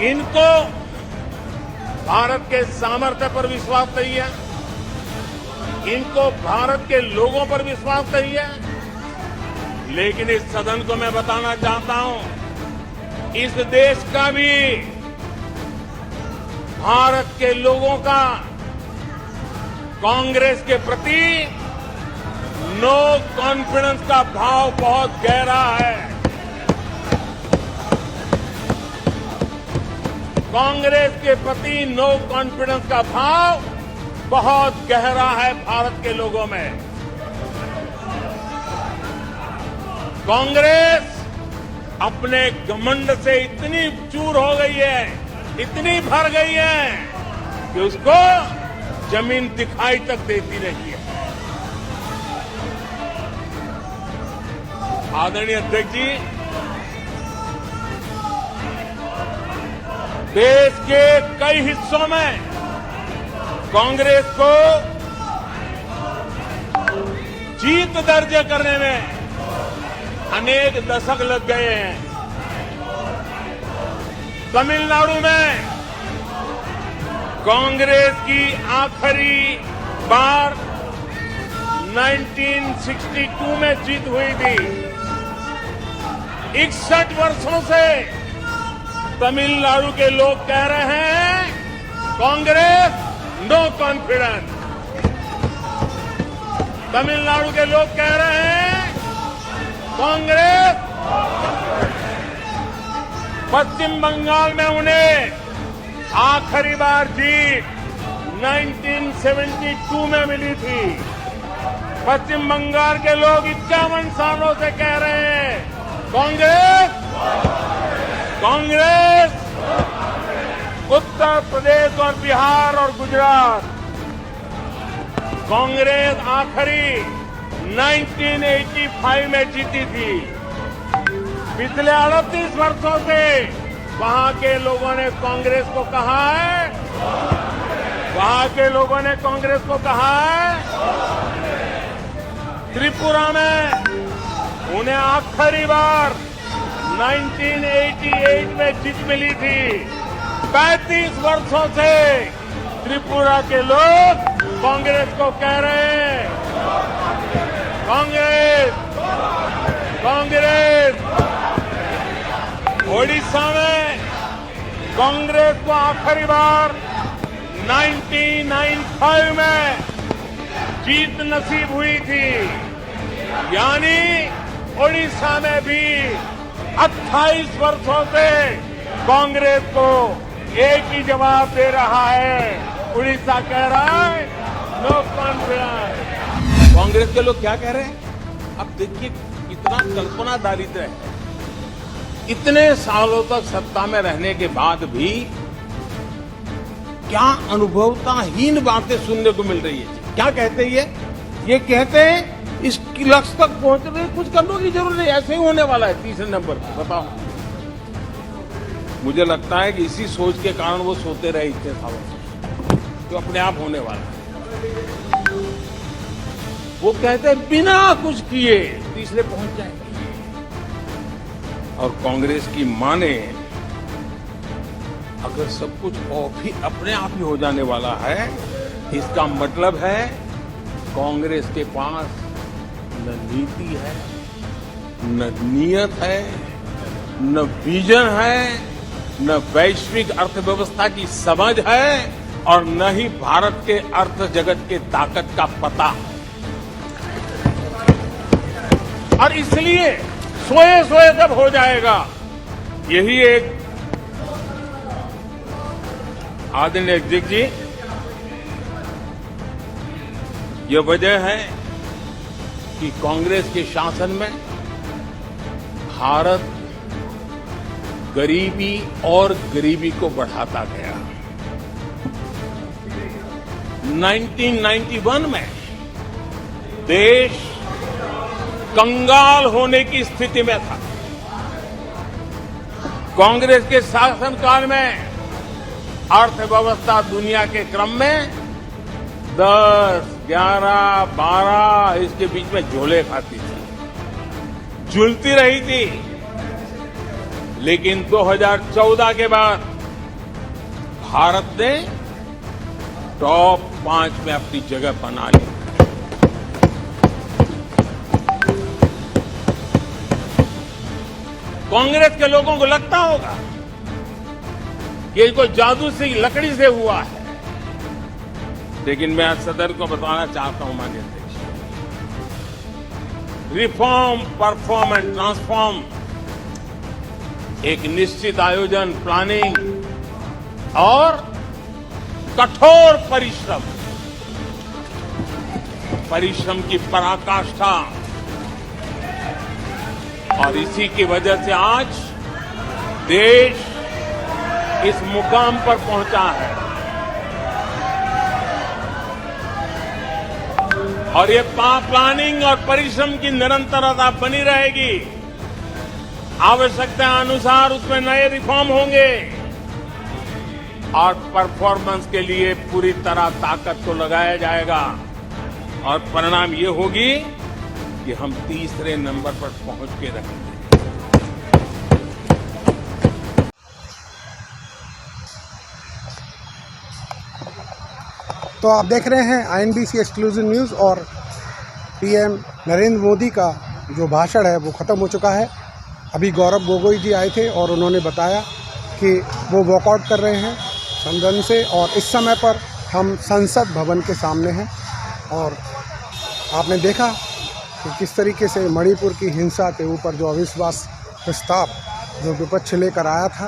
इनको भारत के सामर्थ्य पर विश्वास नहीं है, इनको भारत के लोगों पर विश्वास नहीं है। लेकिन इस सदन को मैं बताना चाहता हूं, इस देश का भी, भारत के लोगों का कांग्रेस के प्रति नो कॉन्फिडेंस का भाव बहुत गहरा है। कांग्रेस के प्रति नो कॉन्फिडेंस का भाव बहुत गहरा है भारत के लोगों में। कांग्रेस अपने घमंड से इतनी चूर हो गई है, इतनी भर गई है कि उसको जमीन दिखाई तक देती नहीं है। आदरणीय अध्यक्ष जी, देश के कई हिस्सों में कांग्रेस को जीत दर्ज करने में अनेक दशक लग गए हैं। तमिलनाडु में कांग्रेस की आखिरी बार 1962 में जीत हुई थी। 61 वर्षों से तमिलनाडु के लोग कह रहे हैं कांग्रेस नो कॉन्फिडेंस। तमिलनाडु के लोग कह रहे हैं कांग्रेस। पश्चिम बंगाल में उन्हें आखिरी बार जीत 1972 में मिली थी। पश्चिम बंगाल के लोग 51 सालों से कह रहे हैं कांग्रेस कांग्रेस। उत्तर प्रदेश और बिहार और गुजरात कांग्रेस आखिरी 1985 में जीती थी। पिछले 38 वर्षों से वहां के लोगों ने कांग्रेस को कहा है, वहां के लोगों ने कांग्रेस को कहा है। त्रिपुरा में उन्हें आखिरी बार 1988 में जीत मिली थी। 35 वर्षों से त्रिपुरा के लोग कांग्रेस को कह रहे हैं कांग्रेस कांग्रेस। ओडिशा में कांग्रेस को आखिरी बार 1995 में जीत नसीब हुई थी। यानी ओडिशा में भी 28 वर्षों से कांग्रेस को एक ही जवाब दे रहा है। उड़ीसा कह रहा है नो कॉन्फिडेंस। कांग्रेस के लोग क्या कह रहे हैं? अब देखिए कितना कल्पना दारिद्र्य है। इतने सालों तक सत्ता में रहने के बाद भी क्या अनुभवताहीन बातें सुनने को मिल रही है। क्या कहते हैं ये कहते हैं इस लक्ष्य तक पहुंचने कुछ करने की जरूरत नहीं, ऐसे ही होने वाला है। तीसरे नंबर पर बताओ, मुझे लगता है कि इसी सोच के कारण वो सोते रहे इतने सालों से, जो अपने आप होने वाला है। वो कहते हैं बिना कुछ किए तीसरे पहुंच जाएंगे। और कांग्रेस की माने अगर सब कुछ अपने आप ही हो जाने वाला है, इसका मतलब है कांग्रेस के पास न नीति है, न नीयत है, न विजन है, न वैश्विक अर्थव्यवस्था की समझ है और न ही भारत के अर्थ जगत के ताकत का पता। और इसलिए सोए सोए जब हो जाएगा, यही एक आदरणीय अध्यक्ष जी, ये वजह है कि कांग्रेस के शासन में भारत गरीबी और गरीबी को बढ़ाता गया। 1991 में देश कंगाल होने की स्थिति में था। कांग्रेस के शासनकाल में अर्थव्यवस्था दुनिया के क्रम में 10, 11, 12 इसके बीच में झोले खाती थी, झूलती रही थी। लेकिन 2014 के बाद भारत ने टॉप 5 में अपनी जगह बना ली। कांग्रेस के लोगों को लगता होगा कि ये कोई जादू से लकड़ी से हुआ है, लेकिन मैं सदन को बताना चाहता हूं माननीय अध्यक्ष, रिफॉर्म, परफॉर्म एंड ट्रांसफॉर्म एक निश्चित आयोजन, प्लानिंग और कठोर परिश्रम की पराकाष्ठा, और इसी की वजह से आज देश इस मुकाम पर पहुंचा है। और ये प्लानिंग और परिश्रम की निरंतरता बनी रहेगी। आवश्यकता अनुसार उसमें नए रिफॉर्म होंगे और परफॉर्मेंस के लिए पूरी तरह ताकत को लगाया जाएगा, और परिणाम ये होगी कि हम तीसरे नंबर पर पहुंच के रहेंगे। तो आप देख रहे हैं INBC एक्सक्लूसिव न्यूज़, और पीएम नरेंद्र मोदी का जो भाषण है वो ख़त्म हो चुका है। अभी गौरव गोगोई जी आए थे और उन्होंने बताया कि वो वॉकआउट कर रहे हैं सदन से, और इस समय पर हम संसद भवन के सामने हैं। और आपने देखा कि किस तरीके से मणिपुर की हिंसा के ऊपर जो अविश्वास प्रस्ताव जो विपक्ष लेकर आया था,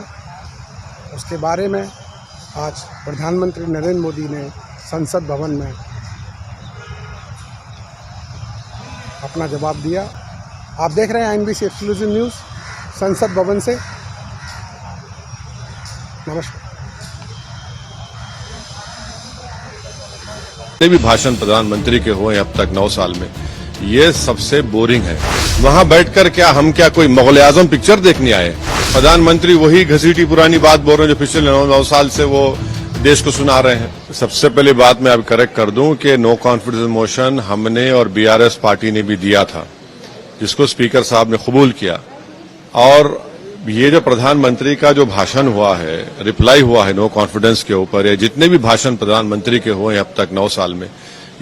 उसके बारे में आज प्रधानमंत्री नरेंद्र मोदी ने संसद भवन में अपना जवाब दिया। आप देख रहे हैं INBC एक्सक्लूसिव न्यूज़ संसद भवन से। नमस्कार। भी भाषण प्रधानमंत्री के हुए अब तक 9 साल में, ये सबसे बोरिंग है। वहां बैठकर हम क्या कोई मुग़ल आज़म पिक्चर देखने आए? प्रधानमंत्री वही घसीटी पुरानी बात बोल रहे हैं जो पिछले 9 साल से वो देश को सुना रहे हैं। सबसे पहली बात मैं अब करेक्ट कर दूं कि नो कॉन्फिडेंस मोशन हमने और BRS पार्टी ने भी दिया था, जिसको स्पीकर साहब ने कबूल किया। और ये जो प्रधानमंत्री का जो भाषण हुआ है, रिप्लाई हुआ है नो कॉन्फिडेंस के ऊपर, या जितने भी भाषण प्रधानमंत्री के हुए अब तक 9 साल में,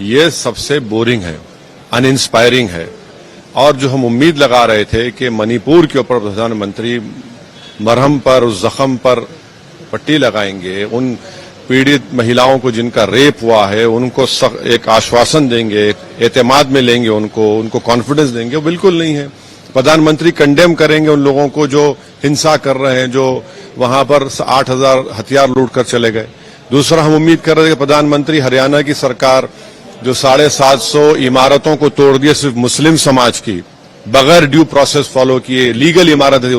ये सबसे बोरिंग है, अनइंस्पायरिंग है। और जो हम उम्मीद लगा रहे थे कि मणिपुर के ऊपर प्रधानमंत्री मरहम पर, उस जख्म पर पट्टी लगाएंगे, उन पीड़ित महिलाओं को जिनका रेप हुआ है उनको एक आश्वासन देंगे, एतमाद में लेंगे, उनको कॉन्फिडेंस देंगे, वो बिल्कुल नहीं है। प्रधानमंत्री कंडेम करेंगे उन लोगों को जो हिंसा कर रहे हैं, जो वहां पर 8,000 हथियार लूट कर चले गए। दूसरा, हम उम्मीद कर रहे थे कि प्रधानमंत्री हरियाणा की सरकार जो 750 इमारतों को तोड़ दिए सिर्फ मुस्लिम समाज की, बगैर ड्यू प्रोसेस फॉलो किए, लीगल इमारत है,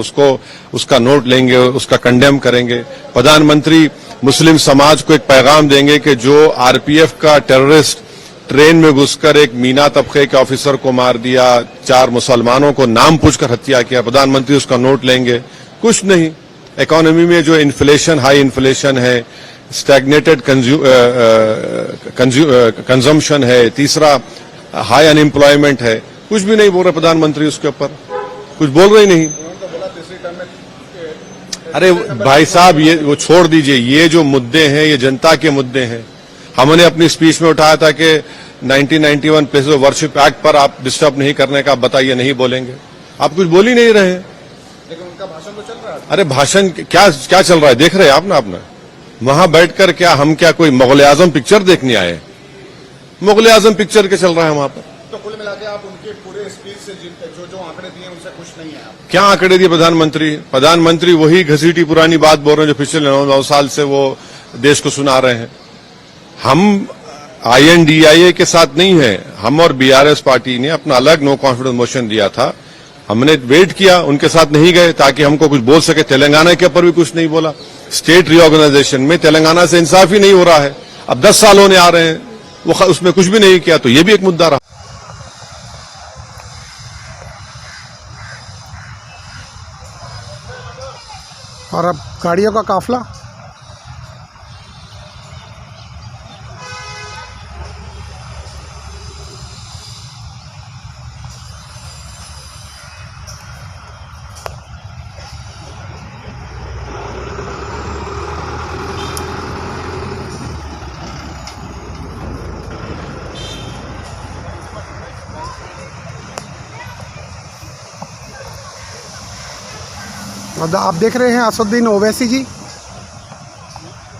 उसका नोट लेंगे, उसका कंडेम करेंगे। प्रधानमंत्री मुस्लिम समाज को एक पैगाम देंगे कि जो RPF का टेररिस्ट ट्रेन में घुसकर एक मीना तबके के ऑफिसर को मार दिया, 4 मुसलमानों को नाम पूछकर हत्या किया, प्रधानमंत्री उसका नोट लेंगे। कुछ नहीं। इकोनॉमी में जो इन्फ्लेशन, हाई इन्फ्लेशन है, स्टैग्नेटेड कंजम्पशन है, तीसरा हाई अनएम्प्लॉयमेंट है, कुछ भी नहीं बोल रहे प्रधानमंत्री उसके ऊपर, कुछ बोल रहे ही नहीं। अरे भाई साहब, ये वो छोड़ दीजिए, ये जो मुद्दे हैं ये जनता के मुद्दे हैं। हमने अपनी स्पीच में उठाया था कि 1991 प्लेसेस ऑफ वर्शिप एक्ट पर आप डिस्टर्ब नहीं करने का, बताइए नहीं बोलेंगे। आप कुछ बोल ही नहीं रहे हैं। लेकिन उनका भाषण तो चल रहा है। अरे भाषण क्या चल रहा है देख रहे हैं आप ना। आपने वहां बैठकर हम क्या कोई मुग़ल आज़म पिक्चर देखने आए? मुग़ल आज़म पिक्चर के चल रहा है वहां पर। तो कुल मिला के आप उनके पूरे स्पीच से जो आंकड़े दिए उनसे खुश नहीं है आप? क्या आंकड़े दिए प्रधानमंत्री वही घसीटी पुरानी बात बोल रहे हैं जो पिछले 9 साल से वो देश को सुना रहे हैं। हम INDIA के साथ नहीं है, हम और BRS पार्टी ने अपना अलग नो कॉन्फिडेंस मोशन दिया था। हमने वेट किया, उनके साथ नहीं गए ताकि हमको कुछ बोल सके। तेलंगाना के ऊपर भी कुछ नहीं बोला। स्टेट रीऑर्गेनाइजेशन में तेलंगाना से इंसाफ ही नहीं हो रहा है। अब 10 साल होने आ रहे हैं, वो उसमें कुछ भी नहीं किया, तो ये भी एक मुद्दा रहा। और अब गाड़ियों का काफिला और आप देख रहे हैं असदुद्दीन ओवैसी जी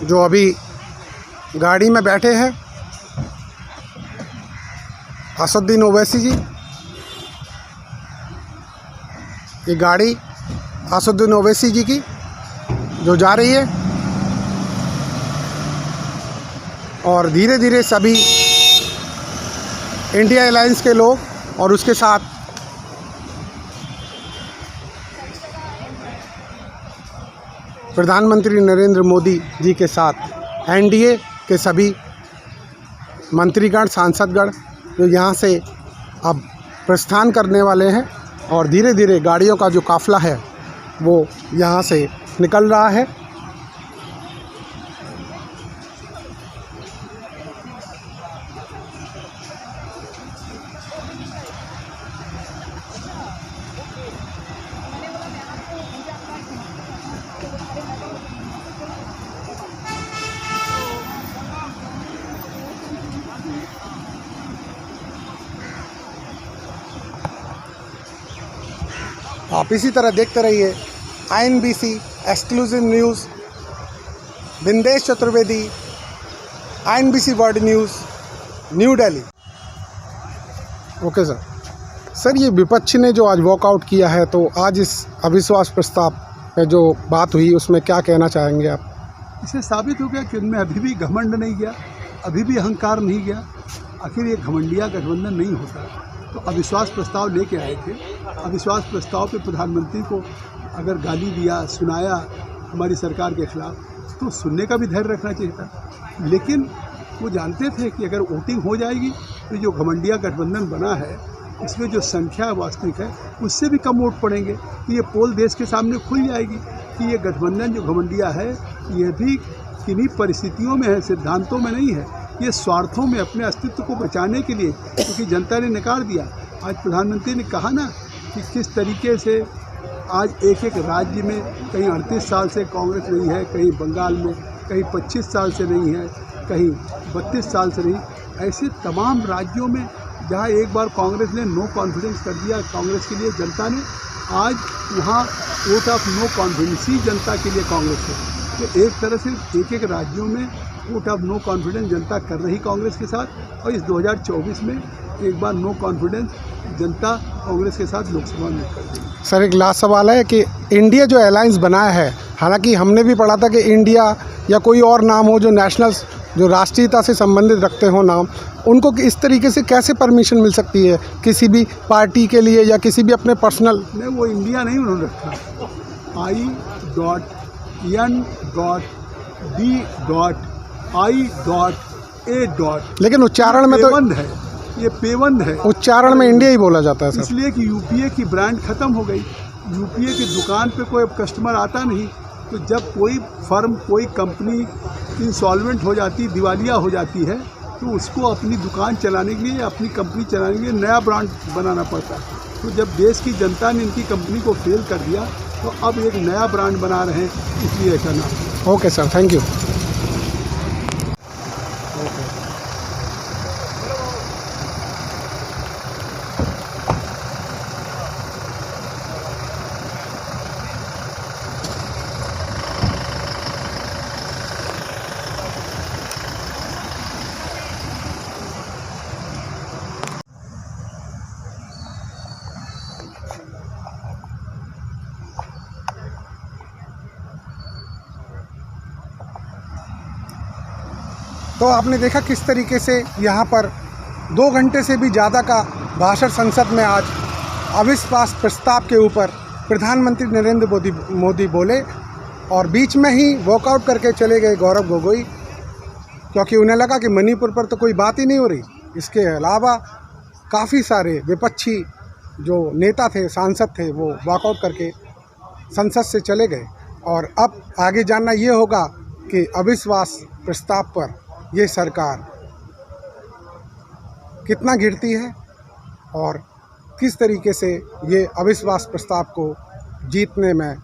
जो अभी गाड़ी में बैठे हैं। असदुद्दीन ओवैसी जी, ये गाड़ी असदुद्दीन ओवैसी जी की जो जा रही है और धीरे धीरे सभी इंडिया अलायंस के लोग और उसके साथ प्रधानमंत्री नरेंद्र मोदी जी के साथ एनडीए के सभी मंत्रीगण सांसदगण जो यहाँ से अब प्रस्थान करने वाले हैं और धीरे धीरे गाड़ियों का जो काफ़िला है वो यहाँ से निकल रहा है। आप इसी तरह देखते रहिए INBC exclusive news, Bindesh Chaturvedi, INBC world news, new Delhi. Okay sir, ये विपक्ष ने जो आज वॉकआउट किया है, तो आज इस अविश्वास प्रस्ताव पे जो बात हुई उसमें क्या कहना चाहेंगे आप? इससे साबित हो गया कि उनमें अभी भी घमंड नहीं गया, अभी भी अहंकार नहीं गया। आखिर ये घमंडिया गठबंधन नहीं होता। तो अविश्वास प्रस्ताव लेके आए थे। अविश्वास प्रस्ताव पे प्रधानमंत्री को अगर गाली दिया, सुनाया हमारी सरकार के खिलाफ, तो सुनने का भी धैर्य रखना चाहिए था। लेकिन वो जानते थे कि अगर वोटिंग हो जाएगी तो जो घमंडिया गठबंधन बना है इसमें जो संख्या वास्तविक है उससे भी कम वोट पड़ेंगे। तो ये पोल देश के सामने खुल जाएगी कि ये गठबंधन जो घमंडिया है ये भी किन्हीं परिस्थितियों में है, सिद्धांतों में नहीं है। ये स्वार्थों में अपने अस्तित्व को बचाने के लिए, क्योंकि जनता ने नकार दिया। आज प्रधानमंत्री ने कहा ना कि किस तरीके से आज एक एक राज्य में कहीं 38 साल से कांग्रेस नहीं है, कहीं बंगाल में कहीं 25 साल से नहीं है, कहीं 32 साल से नहीं। ऐसे तमाम राज्यों में जहाँ एक बार कांग्रेस ने नो कॉन्फिडेंस कर दिया कांग्रेस के लिए जनता ने, आज वहाँ वोट ऑफ नो कॉन्फिडेंस ही जनता के लिए कांग्रेस है। तो एक तरह से एक एक राज्यों में वोट ऑफ नो कॉन्फिडेंस जनता कर रही कांग्रेस के साथ, और इस 2024 में एक बार नो कॉन्फिडेंस जनता कांग्रेस के साथ लोकसभा में कर देगी। सर, एक लास्ट सवाल है कि इंडिया जो अलायंस बनाया है, हालांकि हमने भी पढ़ा था कि इंडिया या कोई और नाम हो जो नेशनल, जो राष्ट्रीयता से संबंधित रखते हो नाम, उनको इस तरीके से कैसे परमिशन मिल सकती है किसी भी पार्टी के लिए या किसी भी अपने पर्सनल? नहीं, वो इंडिया नहीं उन्होंने रखा, I.N.D.I.A. लेकिन उच्चारण में तो पेवंद है, ये पेवंद है। उच्चारण में इंडिया ही बोला जाता है सर। इसलिए कि यूपीए की ब्रांड खत्म हो गई। यूपीए की दुकान पे कोई अब कस्टमर आता नहीं। तो जब कोई फर्म, कोई कंपनी इंसॉल्वेंट हो जाती, दिवालिया हो जाती है, तो उसको अपनी दुकान चलाने के लिए, अपनी कंपनी चलाने के लिए नया ब्रांड बनाना पड़ता है। तो जब देश की जनता ने इनकी कंपनी को फेल कर दिया, तो अब एक नया ब्रांड बना रहे हैं, इसलिए ऐसा नाम। Okay sir, thank you. तो आपने देखा किस तरीके से यहाँ पर 2 घंटे से भी ज़्यादा का भाषण संसद में आज अविश्वास प्रस्ताव के ऊपर प्रधानमंत्री नरेंद्र मोदी बोले, और बीच में ही वॉकआउट करके चले गए गौरव गोगोई, क्योंकि उन्हें लगा कि मणिपुर पर तो कोई बात ही नहीं हो रही। इसके अलावा काफ़ी सारे विपक्षी जो नेता थे, सांसद थे, वो वॉकआउट करके संसद से चले गए। और अब आगे जानना ये होगा कि अविश्वास प्रस्ताव पर ये सरकार कितना गिरती है और किस तरीके से ये अविश्वास प्रस्ताव को जीतने में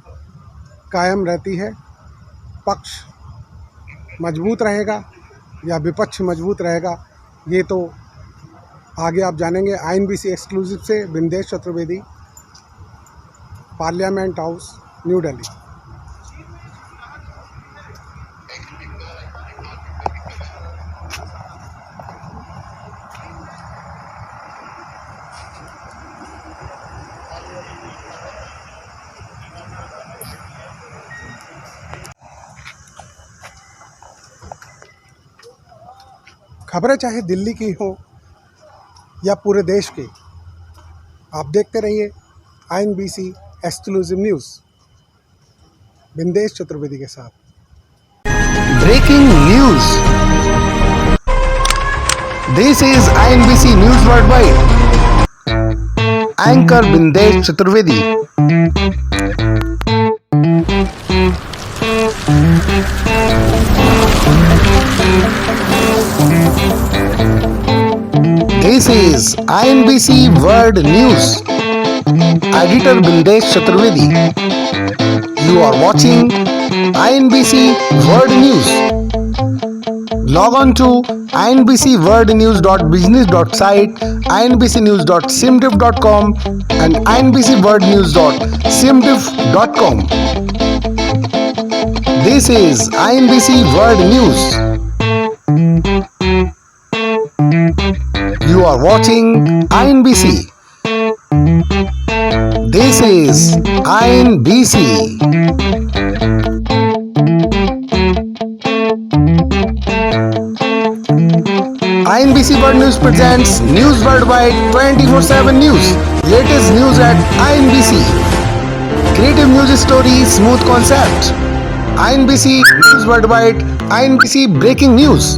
कायम रहती है। पक्ष मजबूत रहेगा या विपक्ष मजबूत रहेगा, ये तो आगे आप जानेंगे। INBC एक्सक्लूसिव से Bindesh Chaturvedi, parliament house, new Delhi. खबरें चाहे दिल्ली की हो या पूरे देश की, आप देखते रहिए INBC exclusive news Bindesh Chaturvedi के साथ। Breaking news. This is INBC News Worldwide. Anchor Bindesh Chaturvedi. This is INBC World News. Editor Bindesh Chaturvedi. You are watching INBC World News. Log on to inbcworldnews.business.site, inbcnews.simdiff.com and inbcworldnews.simdiff.com. This is INBC World News. You are watching INBC. This is INBC. INBC World News presents News Worldwide 24/7 News. Latest news at INBC. Creative news stories, smooth concept. INBC News Worldwide, INBC Breaking News.